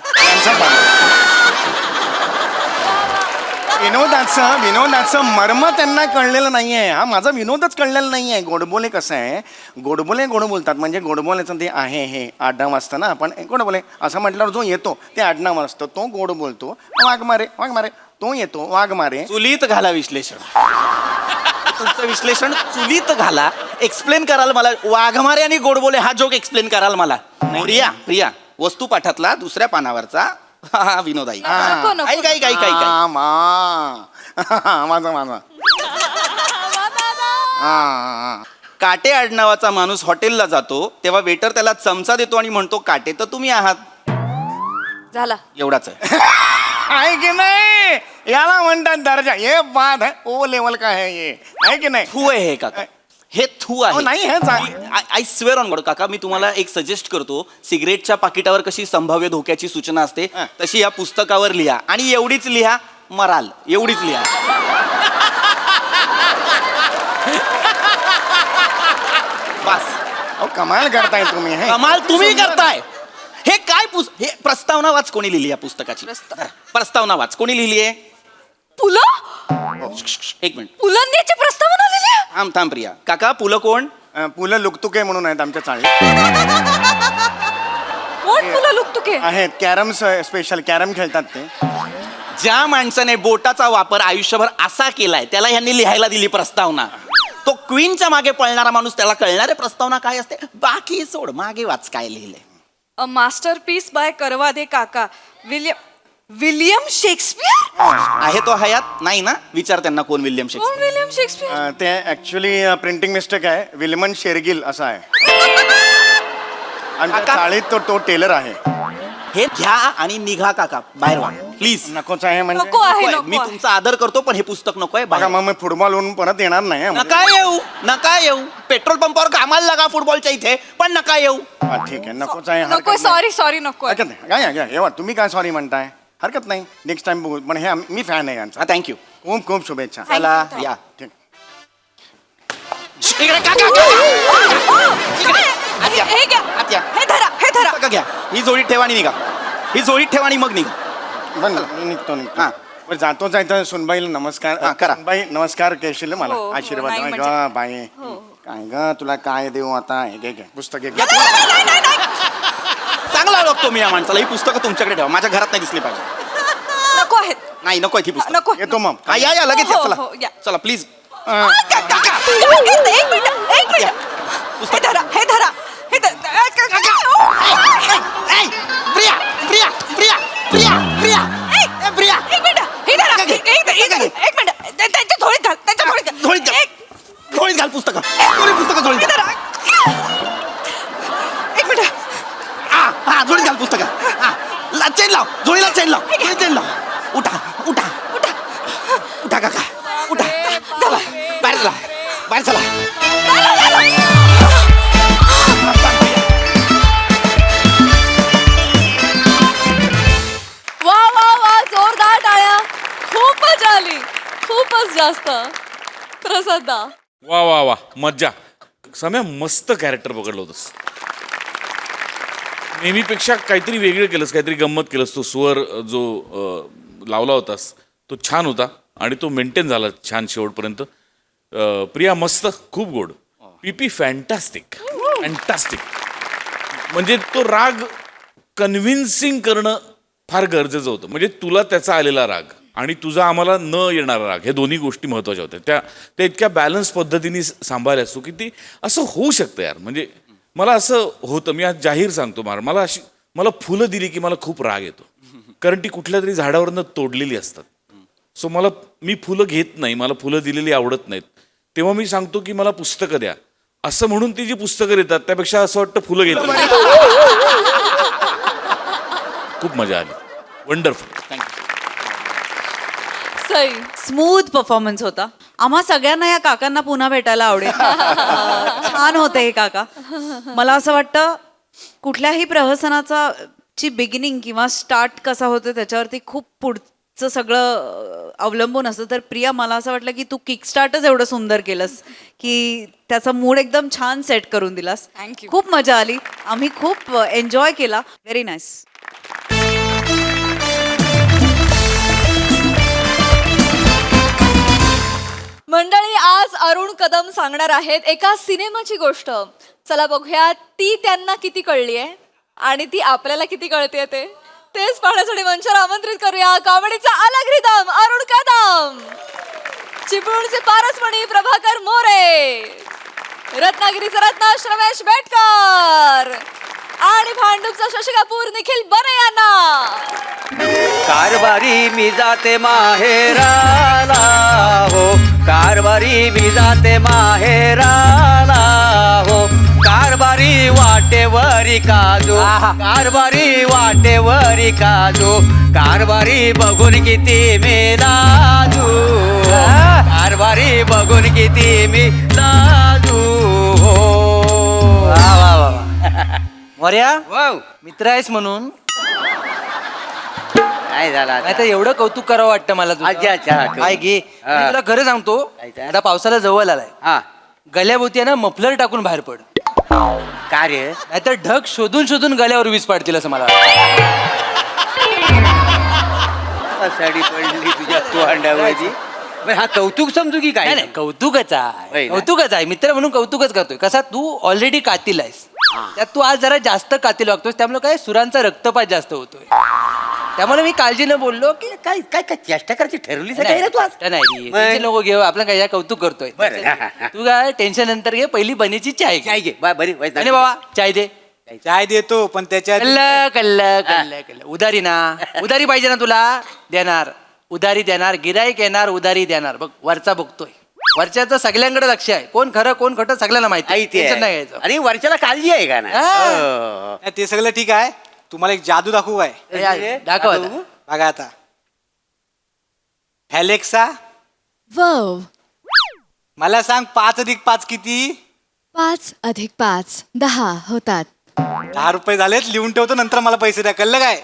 विनोदाचं मर्म त्यांना कळलेलं नाहीये हा माझा विनोदच कळलेला नाहीये. गोडबोले कसं आहे गोडबोले गोड बोलतात म्हणजे गोडबोलेचं ते आहे हे आडनाव असतं ना आपण गोडबोले असं म्हटल्यावर जो येतो ते आडनाव असतं तो गोड बोलतो वाघमारे तो येतो वाघमारे. चुलीत घाला विश्लेषण. तुमचं विश्लेषण चुलीत घाला एक्सप्लेन कराल मला वाघमारे आणि गोडबोले हा जोक एक्सप्लेन कराल मला. प्रिया वस्तुपाठातला दुसऱ्या पानावरचा हा विनोद आई नको, नको. काही माझा काटे आडनावाचा माणूस हॉटेलला जातो तेव्हा वेटर त्याला चमचा देतो आणि म्हणतो काटे तर तुम्ही आहात. झाला एवढाच आहे. आहे की नाही याला म्हणतात दर्जा हे बाद आहे ओ लेवल काय आहे हे आहे की नाही थू आहे हे काका हे थू अहो, नाही, हे आहे. आय स्वेअर ऑन गॉड काका मी तुम्हाला एक सजेस्ट करतो सिगरेटच्या पाकिटावर कशी संभाव्य धोक्याची सूचना असते तशी या पुस्तकावर लिहा आणि एवढीच लिहा मराल एवढीच लिहा. बस अहो कमाल करताय तुम्ही हे कमाल तुम्ही करताय. हे काय हे प्रस्तावना वाच कोणी लिहिली या पुस्तकाची. प्रस्तावना वाच कोणी लिहिली आहे. एक मिनिट पुलंनी याची प्रस्तावना लिहिली थांब प्रिया काका पुलं कोण. पुलं लुकतुके म्हणून आहेत आमच्या चाळीत कोण पुलं लुकतुके आहेत कॅरम स्पेशल कॅरम खेळतात ते. ज्या माणसाने बोटाचा वापर आयुष्यभर असा केलाय त्याला यांनी लिहायला दिली प्रस्तावना. तो क्वीनच्या मागे पळणारा माणूस त्याला कळणारे प्रस्तावना काय असते बाकी सोड मागे वाच काय लिहिलंय. अ मास्टरपीस बाय करवादे काका विलियम शेक्सपियर. आहे तो हयात नाही ना विचार त्यांना कोण विल्यम कोण शेक्सपियर. William Shakespeare. ते ऍक्च्युली प्रिंटिंग मिस्टेक आहे विल्यमन शेरगिल असा आहे आमच्या काका? चाळीत तो टेलर आहे. हे घ्या आणि निघा काका बाहेर वा प्लीज. नकोच आहे म्हणजे नको आहे नको मी आहे. तुमचा आदर करतो पण हे पुस्तक नकोय बघा बाहेर. मग मी फुटबॉल होऊन परत येणार नाही हं. नका येऊ पेट्रोल पंपावर कामाला लागा फुटबॉलच्या इथे पण नका येऊ. हा, ठीक आहे नकोच आहे नको हरकत नाही. सॉरी नको हरकत नाही काय घ्या एवढं तुम्ही काय सॉरी म्हणताय हरकत नाही नेक्स्ट टाइम बघू पण हे मी फॅन आहे यांचा थँक्यू खूप खूप शुभेच्छा चला या ठीक इकडे काका, काका. इकडे. आत या. हे घ्या आत या. हे धरा पुस्तकं घ्या ही जोडीत ठेवा आणि निघा ही जोडीत ठेवा आणि मग निघा. बरं मी निघतो हा. बरं जातो जायचं सुनबाईला नमस्कार हा, करा. सुनबाई नमस्कार केशील मला हो, हो, आशीर्वाद नाही ग म्हणजे- बाई काय ग तुला काय देऊ आता हे घे पुस्तक घे या चांगला ओळखतो मी या माणसाला ही पुस्तकं तुमच्याकडे ठेवा माझ्या घरात नाही दिसली पाहिजे. नको आहेत नाही नको ही पुस्तक. नको येतो मग हा या लगेच या हो, चला हो, या. चला प्लीज. एक मिनिट पुस्तक. हे धरा हे प्रिया प्रिया प्रिया प्रिया प्रिया ए, प्रिया एक मिनिट हे धरा एक मिनिट त्यांच्या थोडीत घाल झोळीत घाल झोळीत घाल पुस्तकं पुस्तकं झोळीत हे घाल. धरा एक मिनिट हा झोळीत घाल पुस्तकं चेन लाव झोळीला चेन लाव उठा उठा उठा उठा काका उठा चला बाहेर चला बाहेर चला. वा वा वा जोरदार टाळ्या खूप मजा आली खूपच जास्त प्रसाद मज्जा. सम्या मस्त कॅरेक्टर पकडलं होतंस. नेहमीपेक्षा काहीतरी वेगळं केलंस, काहीतरी गंमत केलंस. तो स्वर जो लावला होतास तो छान होता आणि तो मेंटेन झाला छान शेवटपर्यंत. प्रिया मस्त, खूप गोड. पीपी फॅन्टॅस्टिक फॅन्टॅस्टिक. म्हणजे तो राग कन्व्हिन्सिंग करणं फार गरजेचं होतं. म्हणजे तुला त्याचा आलेला राग आणि तुझा आम्हाला न येणारा राग, हे दोन्ही गोष्टी महत्त्वाच्या होत्या. त्या इतक्या बॅलन्स पद्धतीने सांभाळल्या असतो की ती असं होऊ शकतं यार. म्हणजे मला असं होतं, मी आज जाहीर सांगतो मला फुलं दिली की मला खूप राग येतो, कारण ती कुठल्या तरी झाडावरनं तोडलेली असतात. सो मी फुलं घेत नाही, मला फुलं दिलेली आवडत नाहीत. तेव्हा मी सांगतो की मला पुस्तकं द्या, असं म्हणून ती जी पुस्तकं देतात त्यापेक्षा असं वाटतं फुलं घेतात. खूप मजा आली. Wonderful. Thank you. Sai. Smooth performance होता. आम्हा सगळ्यांना या काकांना पुन्हा भेटायला आवडेल. छान होते हे काका. मला असं वाटतं कुठल्याही प्रहसनाचा ची बिगिनिंग किंवा स्टार्ट कसा होतो त्याच्यावरती खूप पुढचं सगळं अवलंबून असतं. तर प्रिया, मला असं वाटलं की तू किक स्टार्टच एवढं सुंदर केलंस की त्याचा मूड एकदम छान सेट करून दिलास. Thank you. खूप मजा आली. आम्ही खूप एन्जॉय केला. Very nice. मंडळी, आज अरुण कदम सांगणार आहेत एका सिनेमाची गोष्ट. चला बघूया ती त्यांना किती कळली आहे आणि ती आपल्याला किती कळते तेच पाहण्यासाठी मंचावर आमंत्रित करूया कॉमेडीचा अलग रिदम अरुण कदम, चिपळूणचे पारसमणी प्रभाकर मोरे, रत्नागिरीचा रत्ना श्रमेश बेटकर आणि भांडूपचा शशी कपूर निखिल बने यांना. कारभारी मी जाते माहेराला हो, कारभारी मी जाते माहेराला हो, कारभारी वाटेवरी काजू, कारभारी वाटेवरी काजू, कारभारी बघून किती मी लाजू, कारभारी बघून किती मी लाजू हो. मोर्या, मित्र आहेस म्हणून काय झाला नाही तर एवढं कौतुक करावं वाटतं मला तुझं. अच्छा, अच्छा. काय घे, हा. मी तुला खरं सांगतो, आता पावसाला जवळ आलाय. हा, गल्याभोवती आहे ना मफलर टाकून बाहेर पड, कार्य नाहीतर ढग शोधून शोधून गल्यावर वीज पाडतील असं मला वाटतं. साडी पडली तुझ्या तोंडावरची. हा कौतुक समजू की काय? नाही कौतुकच आहे, होय ना? कौतुकच आहे. मित्र म्हणून कौतुकच करतोय. कसा तू ऑलरेडी कातील आहेस, त्यात तू आज जरा जास्त कातील वागतोस, त्यामुळे काय सुरांचा रक्तपात जास्त होतोय. त्यामुळे मी काळजीनं बोललो की काय काय काय चेष्टा करायची ठरवली काय रे तू आज? नाही टेन्शन नको घेऊ, आपलं काय या कौतुक करतोय. तू काय टेन्शन नंतर घे, पहिली बनीची चाय काय घे बरी आणि बाबा चाय दे. चाय देतो पण त्याच्यात कल्ल उधारी ना, उधारी पाहिजे ना तुला, देणार उधारी देणार, गिराईक येणार उधारी देणार. बघ वरचा बघतोय, वरच्याचं सगळ्यांकडे लक्ष आहे, कोण खरं कोण खोटं सगळ्यांना माहिती आहे. टेन्शन नाही घ्यायचं. आणि वरच्याला काळजी आहे का ना? हा. ते सगळं ठीक आहे. तुम्हाला एक जादू दाखवू काय? दाखव आता. बघा आता. अलेक्सा, वाव, मला सांग 5 अधिक 5 किती? 5 अधिक 5 10 होतात. 10 रुपये झालेत, लिहून ठेवतो, नंतर मला पैसे द्या. कळलं काय?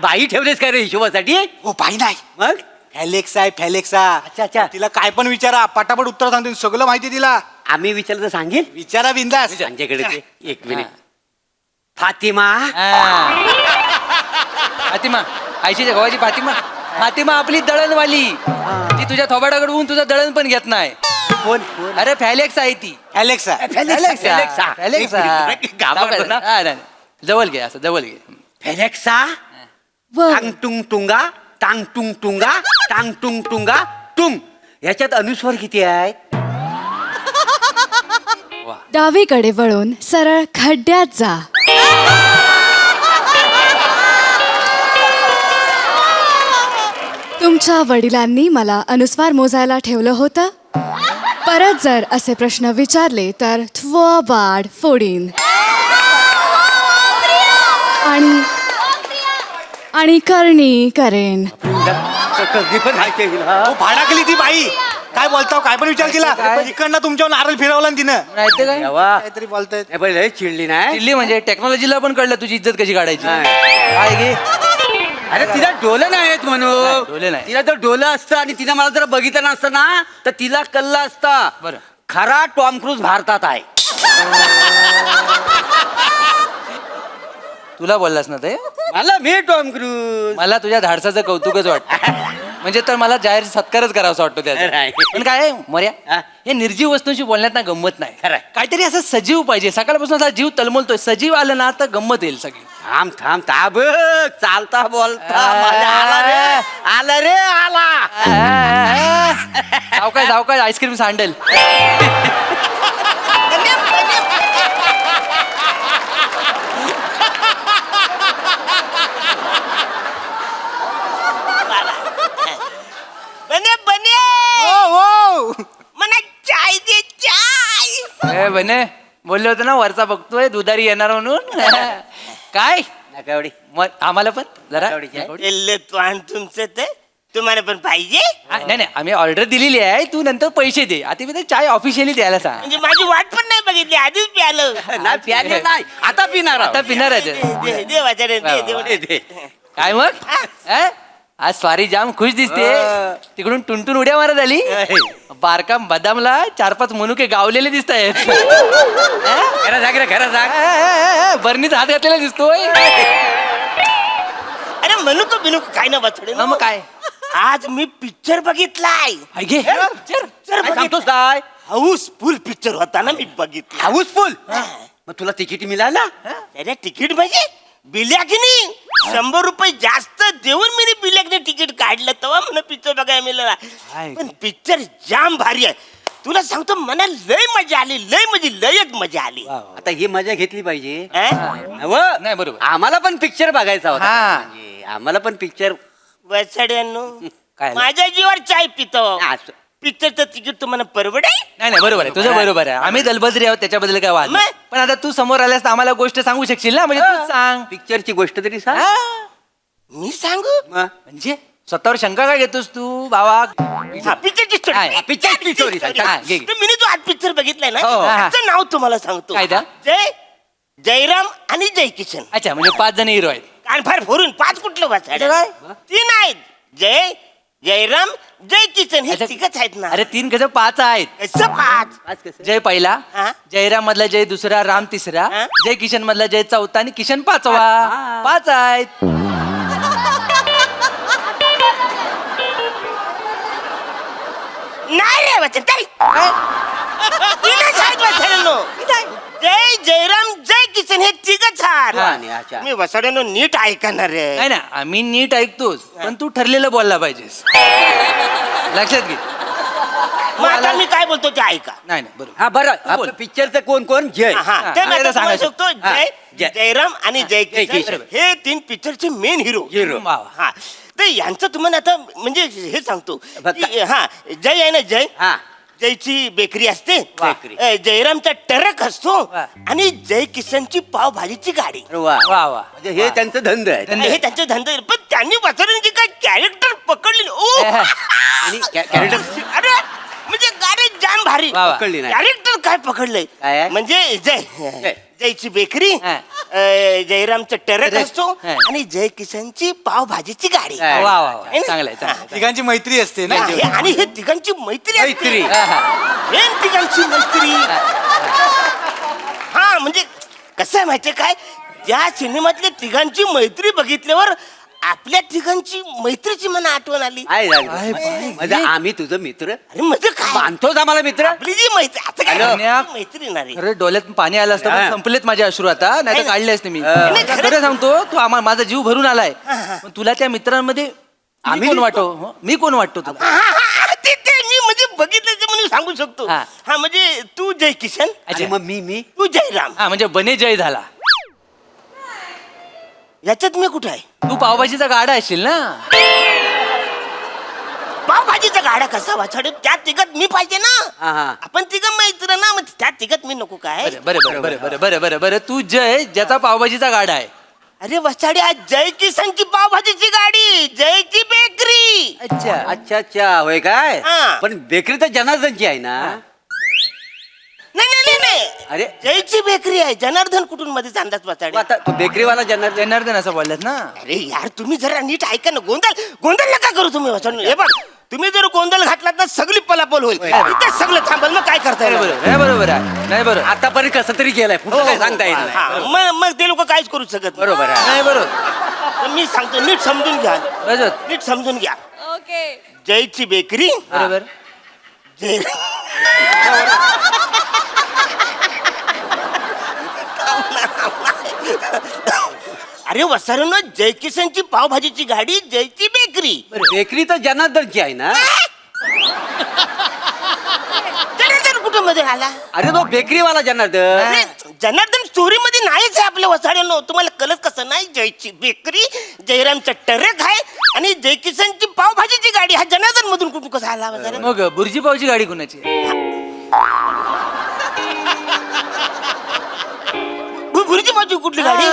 बाई ठेवलेस का रे हिशोबासाठी? हो, बाई नाही, मग फॅलेक्सा आहे फॅलेक्सा. अच्छा, अच्छा. तिला काय पण विचारा, पटापट उत्तर सांगतो, सगळं माहिती तिला. आम्ही विचारलं तर सांगेल. विचारा बिंदास. त्यांच्याकडे ते एक मिनिट. फातिमा, फातिमा, आयशीच्या गव्हाची फातिमा. फातिमा आपली दळणवाली, ती तुझ्या थोबाडाकडे होऊन तुझं दळण पण घेत नाही. कोण? अरे फॅलेक्सा आहे ती. फॅलेक्सा. जवळ घे, असं जवळ घे. फॅलेक्सा, टांग टुंग टुंगा, टांग टुंग टुंगा, टांग टुंग टुंगा टुंग. ह्याच्यात अनुस्वर किती आहेत? डावीकडे वळून सरळ खड्ड्यात जा. तुमच्या वडिलांनी मला अनुस्वार मोजायला ठेवलं होतं. परत जर असे प्रश्न विचारले तर थ्वबाड फोडीन. आणि करणी करेन. भाडाकली ती बाई. काय बोलताव, काय पण विचार तिला. इकडनं तुमच्यावर नारळ फिरवला ना तिनं. माहिती काय काहीतरी बोलतायत. चिडली नाही. चिल्ली म्हणजे टेक्नॉलॉजीला पण कळलं तुझी इज्जत कशी काढायची. काय घे. अरे तिला डोलं नाही आहेत म्हणून. डोले नाही. तिला जर डोलं असतं आणि तिला मला जर बघितलं नसतं ना तर तिला कल्ला असता. बरं. खरा टॉम क्रूज भारतात आहे. तुला बोललास ना ते मला मी टॉम क्रूज. मला तुझ्या धाडसाचं कौतुकच वाटतं. म्हणजे तर मला जाहीर सत्कारच करावासा वाटतो त्याचा. Right. पण काय आहे, मोर्या हे निर्जीव वस्तूंशी बोलण्यात ना गंमत नाही. खरंय. काहीतरी असं सजीव पाहिजे. सकाळपासून असा जीव तलमलतोय. सजीव आलं ना तर गंमत येईल सगळी. थांब थांब थांब चालता बोलता माझ्या आला रे आला. सावकाश आईस्क्रीम सांडेल. बने बोलले होते ना वरचा बघतोय दुधारी येणार म्हणून. काय नकावडी आम्हाला पण जरा तुमचं ते तुम्हाला पण पाहिजे. नाही आम्ही ऑर्डर दिलेली आहे. तू नंतर पैसे दे. आता मी चाय ऑफिशियली द्यायला सांग. म्हणजे माझी वाट पण नाही बघितली आधीच प्यालं. नाही प्याले नाही आता पिणार आहोत. आता पिणार आहे ते. देवाच्या काय मग आज स्वारी जाम खुश दिसते. तिकडून टुनटुन उड्या मारत आली. बारका बदामला 4-5 मनुके गावलेले दिसत आहेत. खरं सांग रे खरं सांग. बरणीत हात घातलेला दिसतोय. अरे मनुक बिनुक काय ना बचडे मग काय आज मी पिक्चर बघितलाय. सांगतोस काय हाऊसफुल पिक्चर होता ना मी बघितला. हाऊसफुल. मग तुला तिकीट मिळाला. अरे तिकीट म्हणजे बिल्याकीनी 100 रुपये जास्त देऊन मी बिल्याकीने तिकीट काढलं तेव्हा मला पिक्चर बघायला मिळाला. पण पिक्चर जाम भारी आहे. तुला सांगतो मला लय मजा आली. लय म्हणजे लयच मजा आली. आता ही मजा घेतली पाहिजे. नाही बरोबर. आम्हाला पण पिक्चर बघायचा होता. हा. म्हणजे आम्हाला पण पिक्चर बसड्यांनो काय माझ्या जीवावर चाय पितो. पिक्चरचं तिकीट तुम्हाला परवडेल. नाही बरोबर आहे तुझं बरोबर आहे. आम्ही दलबद्री आहोत त्याच्याबद्दल काय वाद नाही. मग? पण आता तू समोर आल्यास तर आम्हाला गोष्ट सांगू शकशील ना. म्हणजे तू सांग. पिक्चरची गोष्ट तरी सांग. मी सांगू म्हणजे स्वतःवर शंका काय घेतोस तू बाबा. पिक्चरची स्टोरी. पिक्चरची स्टोरी सांग. हा, घे, घे. मी तो आज पिक्चर बघितलाय ना हो. त्याचं नाव तुम्हाला सांगतो. काय त्या? जयराम आणि जय किशन. अच्छा म्हणजे 5 जण हिरो आहेत. कानफार फोडून 5 कुठलं वाचायचं काय? 3 आहेत. जयराम जय किशन हे अच्छा. तिघच आहेत ना. अरे 3 कसं 5 आहेत. कसं 5? जय पहिला, हा? जयराम मधला जय दुसरा, राम तिसरा, हा? जय किशन मधला जय चौथा आणि किशन 5वा. 5 आहेत. नाही रे वचन ताई. तीनच आहेत वसाड्यांनो. जय जयराम जय किशन हे तिघच अच्छा. आहेत. मी वसाड्यांनो नीट ऐकणार रे. नाही ना आम्ही नीट ऐकतोस पण तू ठरलेलं बोलला पाहिजेस. लक्षात घे. मग आता मी काय बोलतो ते ऐका. नाही बरोबर. हा बरं आपलं पिक्चरचं कोण कोण जय. हा, ते मी आता सांगायचं. तुम्हाला सांगतो. जय. जयराम आणि जय जय किशन किशन. हे 3 पिक्चरचे मेन हिरो. वा वा. हा तर यांचं तुम्हाला आता म्हणजे हे सांगतो बघा. की, हा जय आहे ना जय. हा जयची बेकरी असते. बेकरी. जयरामचा ट्रक असतो वा. आणि जय किशनची पावभाजीची गाडी. अरे वा वा वा. म्हणजे हे त्यांचं धंदा आहे. हे त्यांचे धंदे. पण त्यांनी वसरणाची काय कॅरेक्टर पकडली. ओ आणि कॅरेक्टर अरे म्हणजे गाडी जाम भारी. वा वा. पकडली नाही. कॅरेक्टर काय पकडलंय काय आहे? म्हणजे जयची बेकरी. हा. जयरामचा ट्रक असतो हा. आणि जय किशनची पावभाजीची गाडी. हा. वा वा वा. है ना? चांगलं आहे चांगलं आहे. तिघांची मैत्री असते ना. आणि हे तिघांची मैत्री असते. मैत्री. हा, हा. हे तिघांची मैत्री. हा म्हणजे कसं आहे माहितीये काय त्या सिनेमातल्या तिघांची मैत्री बघितल्यावर आपल्या तिघांची मैत्रीची मला आठवण आली. म्हणजे आम्ही तुझं मित्र. अरे म्हणजे काय मानतोच आम्हाला मित्र. आपली जी मैत्री आता काय अरे, मैत्री ना रे. अरे डोळ्यात पाणी आलं असतं पण हा. संपलेत माझे अश्रू आता. नाही तर काढले असते मी. नाही, खरं- खरं सांगतो तू माझा जीव भरून आलाय. पण तुला त्या मित्रांमध्ये आम्ही कोण वाटतो. मी कोण वाटतो तुला. ते मी म्हणजे बघितलं ते म्हणून सांगू शकतो. हा. हा म्हणजे तू जय किशन आणि मग मी तू जयराम. हा म्हणजे बने जय झाला. याच्यात मी कुठे आहे. तू पावभाजीचा गाडा असशील ना. पावभाजीचा गाडा कसा वाचाडे त्या तिघत मी पाहिजे ना. हा, हा. आपण तिघं मैत्र ना मग त्या तिघत मी नको काय. बरं बरं बरं बरं बरं बरं बरं तू जय ज्याचा पावभाजीचा गाडा आहे. अरे वसाडी आज जय किशनची पावभाजीची गाडी. जयची बेकरी. अच्छा अच्छा अच्छा होय काय. हा. पण बेकरी तर जनार्दनची आहे ना. नाही नाही नाही नाही अरे जयची बेकरी आहे. जनार्दन कुठून मध्येच अंदाज वसाडी. आता तो बेकरीवाला जनार्दन. जनार्दन असं बोललात ना. अरे यार तुम्ही जरा नीट ऐका ना. गोंधळ नका करू तुम्ही वसाडी. हे बघ तुम्ही जर गोंधळ घातलात ना सगळी पलापल होईल इथे सगळं थांबल मग काय करता येईल बरोबर आहे, बरोबर आहे. नाही बरोबर आतापर्यंत कसं तरी गेलाय पुढे काय सांगता येईल नाही. हा, मग ते लोक काहीच करू शकत नाही. बरोबर आहे. नाही बरोबर तर मी सांगतो नीट समजून घ्या रजत नीट समजून घ्या ओके जयची बेकरी बरोबर जय अरे वसारण जयकिशनची पावभाजीची गाडी जयची बेकरी बेकरी तर जनार्दनची आहे ना जनार्दन कुठं मध्ये आला अरे तो बेकरीवाला जनार्दन अरे, जनार्दन स्टोरी मध्ये नाहीच आहे आपल्या वसाड्यानं तुम्हाला कळत कसं नाही जयची बेकरी जयरामचा टरक आहे आणि जयकिशनची पावभाजीची गाडी हा जनार्दन मधून कुठून कसा आला वसाड्यानं? मग बुर्जी पावची गाडी कुणाची गुरुची बाजू कुठली गाडी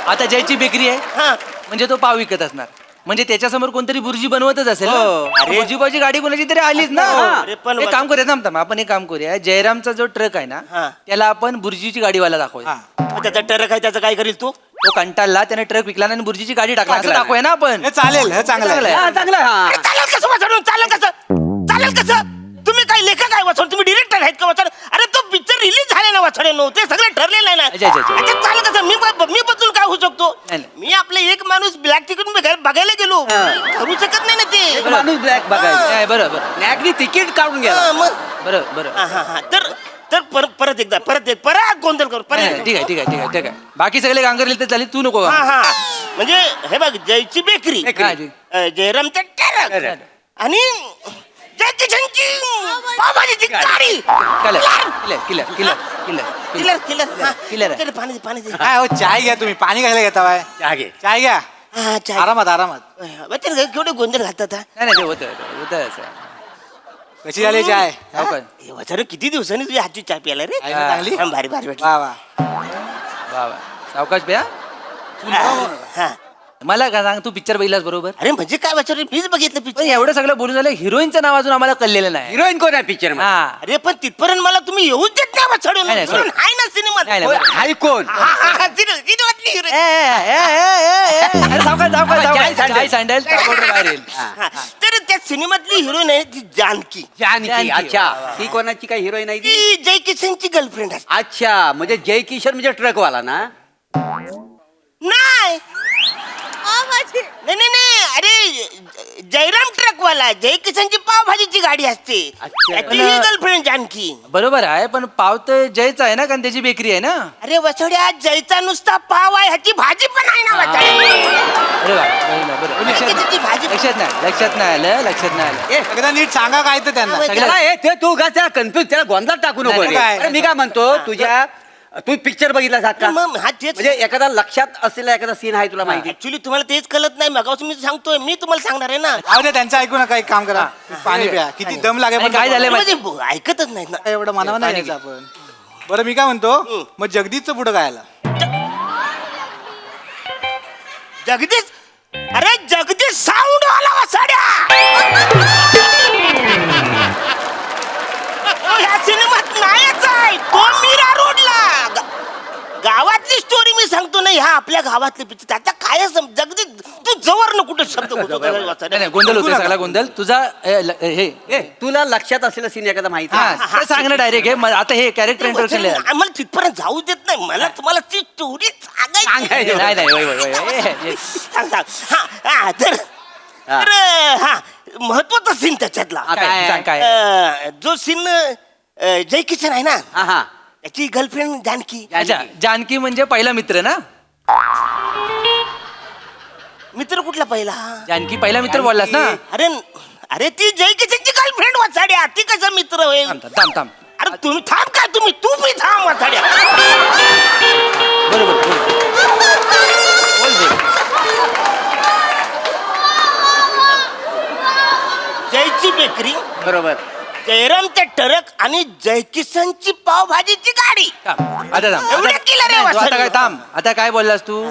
आता जयची बेकरी आहे हा म्हणजे तो पाव विकत असणार म्हणजे त्याच्यासमोर कोणतरी बुर्जी बनवतच असेल ना. हो. अरे बुर्जी पावची गाडी कोणाची तरी आलीच ना अरे पण एक काम करूया थांब थांब आपण एक काम करूया जयरामचा जो ट्रक आहे ना हा. त्याला आपण बुर्जीची गाडीवाला दाखवूया मग त्याचा टरक आहे त्याचं काय करील तू तो कंटाळला त्याने ट्रक विकला आणि बुर्जीची गाडी टाकला असं टाकला. दाखवूया ना आपण हे चालेल हे चांगलं आहे. हा, चांगलं आहे, हा. अरे चालेल कसं वाचवून चालेल कसं तुम्ही काय लेखक आहे वाचवून तुम्ही डिरेक्टर आहेत का वाचवून अरे तो पिक्चर रिलीज झाले ना वाचवणे ते सगळं ठरलेलं आहे ना अच्छा, अच्छा, अच्छा. अच्छा, चालेल कसं मी बदलून काय होऊ शकतो नाही, नाही. मी आपले एक माणूस ब्लॅक तिकीट बघायला गेलो मी ठरवू शकत नाही ना एक ते माणूस ब्लॅक बघायचा नाही, बरोबर ब्लॅकनी तिकीट काढून गेला हा, मग बरोबर बरोबर हा. तर परत एकदा परत गोंधळ करू नाही, परत ठीक आहे ठीक आहे ठीक आहे ठीक आहे बाकी सगळे गांगरले तर चालेल तू नको हा गांगर. हा म्हणजे हे बघ जयची बेकरी हा, जी. जयरामचा टरक आणि जयची झंकी पावभाजीची गाडी killer killer killer killer killer killer killer हा. किलर आहे. दे, पाणी दे, पाणी दे. काय हो चाय घ्या तुम्ही पाणी घ्यायला घेता बाय चहा घे. चाय घ्या हा, चाय. आरामात आरामात बच्चन, केवढे गोंधळ घालतात हा? नाही नाही ते होतं असं कशी झाली चाय हो काय हे वचारे किती दिवसांनी तुझ्या हातची चाय प्यायला रे आहे ना चांगली? हा, भारी भारी वाटली. वा वा वा वा सावकाश प्या हा. मला काय सांग तू पिक्चर बघितलास बरोबर अरे म्हणजे काय वचारे मीच बघितलं पण पिक्चर एवढं सगळं बोलून झालं हिरोईनचं नाव अजून आम्हाला कळलेलं नाही हिरोईन कोण आहे पिक्चर मध्ये हा अरे पण तिथपर्यंत मला तुम्ही येऊच देत नाही वचाडून नाही, sorry. हाय ना सिनेमात नाही, होय, नाही. हाय कोण किती वाटली hero? अरे सावकाश सावकाश चाय सावकाश चाय सँडल सावकाश बाहेर येईल हा. तर त्या सिनेमातली हिरोईन आहे ती जानकी जानकी जानकी, अच्छा वा, वा. ही कोणाची काय हिरोईन आहे ती ती जय किशनची गर्लफ्रेंड असते अच्छा म्हणजे जय किशन म्हणजे ट्रकवाला ना नाही नाही अरे जयराम ट्रकवाला जय किशनची पावभाजीची गाडी असते अच्छा. त्याची ही गर्लफ्रेंड जानकी बरोबर आहे पण पाव तर जयचा आहे ना कारण त्याची बेकरी आहे ना अरे वसड्या जयचा नुसता पाव आहे ह्याची भाजी पण आहे ना वसड्या. अरे वा बरोबर, बरोबर. त्याची भाजी लक्षात नाही आलं लक्षात नाही आलं एकदा नीट सांगा काय तर त्यांना त्याला ते तू का त्याला कन्फ्युज त्याला गोंधळात टाकू नको नाही, रे. नाही. अरे मी काय म्हणतो तुझ्या तू पिक्चर बघितला का मग हा तेच म्हणजे एखादा लक्षात असलेला एखादा सीन आहे तुला माहिती ऍक्च्युली तुम्हाला तेच कळत नाही मगापासून मी सांगतोय मी तुम्हाला सांगणार आहे ना जाऊ दे त्यांचं ऐकू नका एक काम करा पाणी प्या किती दम लागेल आणि काय झालंय म्हणजे ऐकतच नाही ना एवढं मानव नाही पाणी यायचं आपण बरं मी काय म्हणतो मग जगदीशचं पुढं काय आला जगदीश अरे जगदीश साऊंड वाला वसाड्या ह्या सिनेमात नायच आहे तो मीरा रोडला गावातली स्टोरी मी सांगतो ना ह्या आपल्या गावातली पिक्चर त्याचा काय जगदीश तू जवळ न कुठे शब्द बोलतो नाही, नाही, गोंधळ होते सगळा गोंधळ तुझा हे तुला लक्षात असलेला सीन एखादा माहिती हा आहे? ते सांग ना डायरेक्ट हे आता हे कॅरेक्टर इंट्रोडक्शन आम्हाला तिथपर्यंत जाऊ देत नाही मला तुम्हाला ती स्टोरी सांगायची नाही नाही वय, वय, वय, वय. सांग हा तर हा महत्वाचा सीन त्याच्यातला हा, काय आहे? सांग काय जो सीन जय किशन आहे ना हा हा त्याची गर्लफ्रेंड जानकी अच्छा जानकी म्हणजे पहिला मित्र ना मित्र कुठला पहिला जानकी पहिला मित्र बोललास ना अरे ती जय किशनची गर्लफ्रेंड वाचाड्या ती कसं मित्र होईल थांब थांब अरे तुम्ही थांब काय तू मी थांब वाचाड्या बरोबर बोल बोल जयची बेकरी बरोबर जयरामचा टरक आणि जयकिशनची पावभाजीची गाडी थांब आता थांब एवढं केलं रे नाही, तू आता वासरे. काय थांब आता काय बोललास तू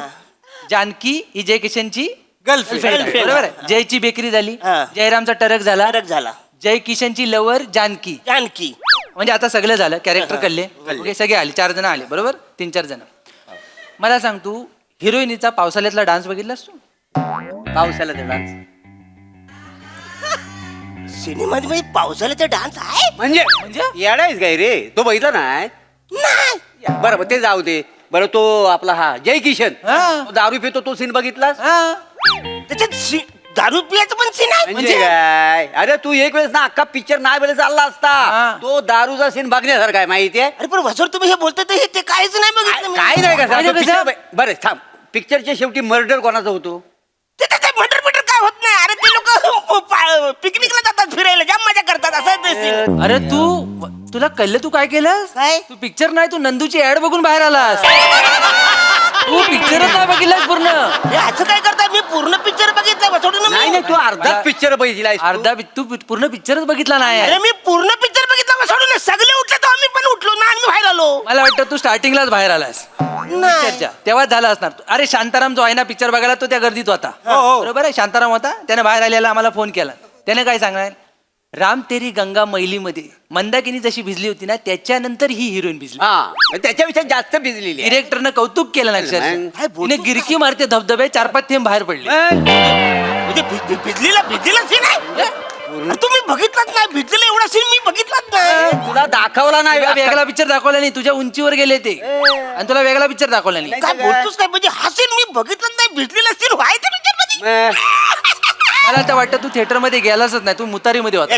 जानकी ही जय किशनची गर्लफ्रेंड बरोबर आहे जयची बेकरी झाली हा. जयरामचा टरक झाला टरक झाला जय किशनची लवर जानकी जानकी म्हणजे आता सगळं झालं कॅरेक्टर कळले ओके सगळे आले 4 जण आले बरोबर 3-4 जण मला सांग तू हिरोईनीचा पावसाळ्यातला डान्स बघितलास तू पावसाला ते डान्स सिनेमामध्ये पावसाळ्याचा डान्स आहे म्हणजे येडायच काय रे तो बघितला नाही बरं ते जाऊ दे बरं तो आपला हा जय किशन तो दारू पितो तो सीन बघितलास त्याच्यात दारू पियाचं पण सीन आहे म्हणजे काय अरे तू एक वेळेस ना अख्खा पिक्चर नाही वेळेस चालला असता तो दारूचा सीन बघण्यासारखा आहे माहितीये अरे पण वसर तुम्ही हे बोलताय तर हे ते काहीच नाही बघितलं मी. काय नाही का तो picture बरं थांब पिक्चरच्या शेवटी मर्डर कोणाचा होतो ते मटर काय होत नाही अरे ते लोक पिकनिकला जातात फिरायला जाम मजा करतात असं आहे ते scene. अरे तुला कळलं तू काय केलंस काय? तू पिक्चर नाही तू नंदूची ऍड बघून बाहेर आलास तू पिक्चरच नाही बघितलास पूर्ण हे असं काय करताय मी पूर्ण पिक्चर बघितलं वसोडून नाही नाही तू अर्धाच पिक्चर बघितला तू पूर्ण पिक्चरच बघितला नाही अरे मी पूर्ण पिक्चर बघितला वसोडून सगळे उठले तर आम्ही पण उठलो ना आम्ही बाहेर आलो मला वाटतं तू स्टार्टिंगलाच बाहेर आलास पिक्चरच्या तेव्हाच झाला असणार अरे शांताराम जो आहे ना पिक्चर बघायला तो त्या गर्दीत होता बरोबर आहे शांताराम होता त्याने बाहेर आलेला आम्हाला फोन केला त्याने काय सांगणार राम तेरी गंगा मैलीमध्ये मंदाकिनी जशी भिजली होती ना त्याच्यानंतर ही हिरोईन भिजली हा त्याच्यापेक्षा जास्त भिजलेली आहे. डिरेक्टरनं कौतुक केलं ना अक्षरशः तिने गिरकी मारते धबधबे 4-5 थेंब बाहेर पडले म्हणजे भिजलेला सीन आहे तुम्ही बघितलाच नाही भिजलेला एवढा सीन मी बघितलाच नाही तुला दाखवला नाही वेगळा पिक्चर दाखवला नाही तुझ्या उंचीवर गेले ते आणि तुला वेगळा पिक्चर दाखवला नाही काय बोलतोस काय म्हणजे हा सीन मी बघितलाच नाही भिजलेला सीन व्हायचा पिक्चर मध्ये मला तर वाटतं तू थिएटर मध्ये गेलाच नाही तू मुतारीमध्ये होता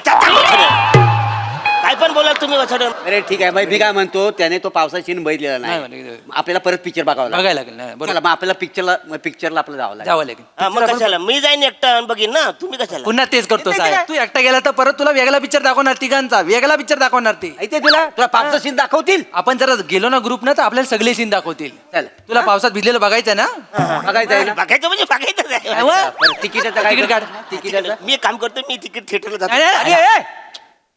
काय पण बोला तुम्ही वसडन अरे ठीक आहे मी काय म्हणतो त्याने तो पावसाचा सीन बघितलेला नाही आपल्याला परत पिक्चर बघायला लागेल ना चला, मग आपल्याला पिक्चरला आपलं जावं जावं लागेल मग कशाला मी जाईन एकटा बघीन ना तुम्ही कशाला पुन्हा तेच करतो साहेब तू एकटा गेला तर परत तुला वेगळा पिक्चर दाखवणार तिघांचा वेगळा पिक्चर दाखवणार ते ऐकते तुला पावसाचा सीन दाखवतील आपण जरा गेलो ना ग्रुप ना तर आपल्याला सगळे सीन दाखवतील चल तुला पावसात भिजलेलं बघायचं ना बघायचं आहे ना बघायचं म्हणजे बघायचंच आहे तिकीटाचं काय तिकीट काढ. तिकीटाचं मी एक काम करतो मी तिकीट थिएटरला अरे, जातो अरे,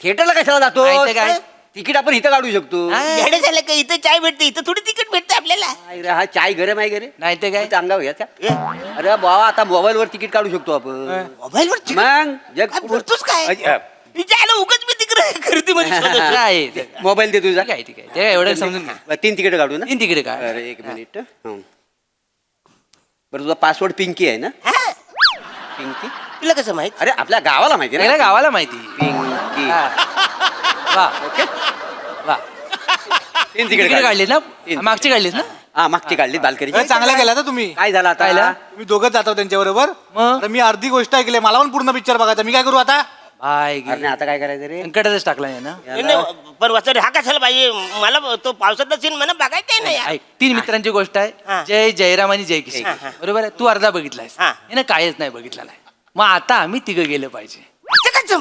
थिएटरला कशाला जातो माहितीये काय? तिकीट आपण इथं काढू शकतो येडे झालं का इथे चाय भेटते इथं थोडी तिकीट भेटते आपल्याला अरे, हा चाय गरम आहे गरे नाही ते काय चांगला घ्यायचा अरे बाबा आता मोबाईल वर तिकीट काढू शकतो आपण मोबाईलवर मग जग बोलतोस काय विचारलं उगाच मी तिकडे खरेदी काय ते- मोबाईल दे तुझा काय ठीक आहे ते एवढं समजून घे 3 तिकीट काढू ना 3 तिकीट काय अरे एक मिनिट बरं तुझा पासवर्ड पिंकी आहे ना पिंकी तुला कसं माहित अरे आपल्या गावाला माहिती सगळ्या ना गावाला माहिती पिंकी वा ओके वा 3 तिकीट तिकीट काढलीस ना मागची काढलीस ना हा मागची काढली बालकरी चांगला केला तर तुम्ही काय झालं आता कायला? मी दोघंच जातो त्यांच्या बरोबर मग? मी अर्धी गोष्ट ऐकली मला पण पूर्ण पिक्चर बघायचा मी काय करू आता भाई अरे नाही, आता काय करायचं रे संकटातच टाकला आहे ना नाही, पण वाचर हा कशाला पाहिजे मला तो पावसाचा सीन मला बघायचा नाही ऐक 3 मित्रांची गोष्ट हा. आहे जय जयराम आणि जय किशन हा, हा. बरोबर आहे तू अर्धा बघितलायस हा. यानं कायच नाही बघितला नाही मग आता आम्ही तिघं गेलं पाहिजे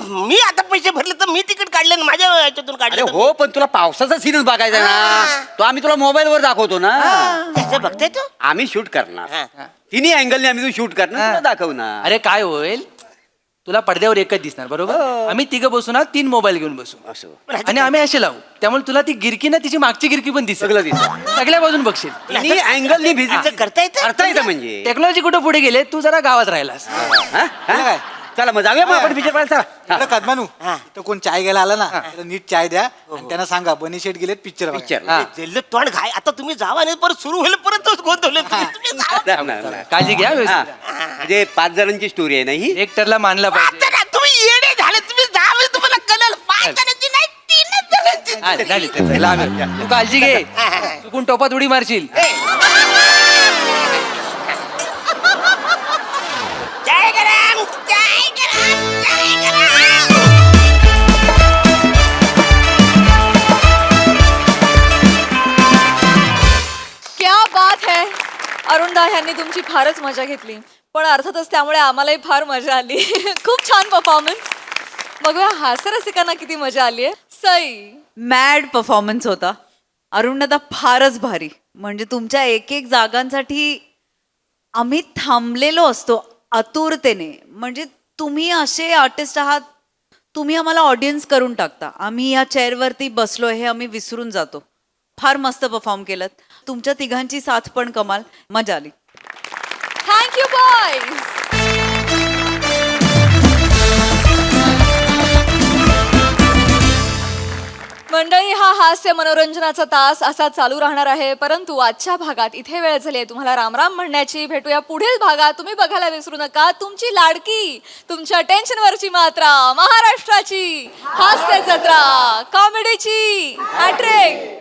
मी आता पैसे भरले तर मी तिकीट काढले ना माझ्या याच्यातून अरे काढले हो पण तुला पावसाचा सीनच बघायचा ना तो आम्ही तुला मोबाईल वर दाखवतो ना कसं बघताय तू आम्ही शूट करणार हा. तिन्ही अँगलने आम्ही शूट करणार तुला दाखवणार अरे काय होईल तुला पडद्यावर एकच दिसणार बरोबर आम्ही तिघं बसू ना 3 मोबाईल घेऊन बसू असं आणि आम्ही असे लावू त्यामुळे तुला ती गिरकी ना तिची मागची गिरकी पण दिसेल सगळं दिसत सगळ्या बाजून बघशील तिन्ही अँगलनी भिजिट करता येतं करता येतं म्हणजे टेक्नॉलॉजी कुठं पुढे गेले तू जरा गावात राहिलास हा? हा? चला मग जाऊया मग आपण पिक्चर पाहायला चला. इकडे कदमानू तर कोण चाय घ्यायला आला ना तर नीट चाय द्या आणि त्यांना सांगा बनी शेट गेलेत पिक्चर पिक्चर जेल्लं तोंड घाय आता तुम्ही जावा नाही परत सुरू होईल परत तोच गोंधळ तुम्ही जावा. काळजी घ्या हा. व्यवस्थित. म्हणजे 5 जणांची स्टोरी आहे ना ही एकटरला मानला पाहिजे आता ना, तुम्ही येडे झाले तुम्ही जावे तुम्हाला कळलं 5 जणांची नाही 3 जणांची हा, झाली ते, चला आम्ही. तू काळजी घे चुकून टोपात उडी मारशील जय गरम जय गरम जय गरम क्या बात है अरुणदा ह्यांनी तुमची फारच मजा घेतली पण अर्थातच त्यामुळे आम्हालाही फार मजा आली खूप छान परफॉर्मन्स बघूया हास्यरसिकांना किती मजा आली आहे सई मॅड परफॉर्मन्स होता अरुणदा फारच भारी म्हणजे तुमच्या एक एक जागांसाठी आम्ही थांबलेलो असतो आतुरतेने म्हणजे तुम्ही असे आर्टिस्ट आहात तुम्ही आम्हाला ऑडियन्स करून टाकता आम्ही या चेअरवरती बसलो हे आम्ही विसरून जातो फार मस्त परफॉर्म केलं तुमच्या तिघांची साथ पण कमाल मजा आली थँक्यू बॉयज मंडळी, हा हास्य मनोरंजनाचा तास असा चालू राहणार आहे, परंतु आजच्या भागात इथे वेळ झाली आहे तुम्हाला रामराम म्हणण्याची. भेटूया पुढील भागात. तुम्ही बघायला विसरू नका तुमची लाडकी, तुमच्या टेन्शनवरची मात्रा, महाराष्ट्राची हास्य जत्रा, कॉमेडीची हॅट्रिक.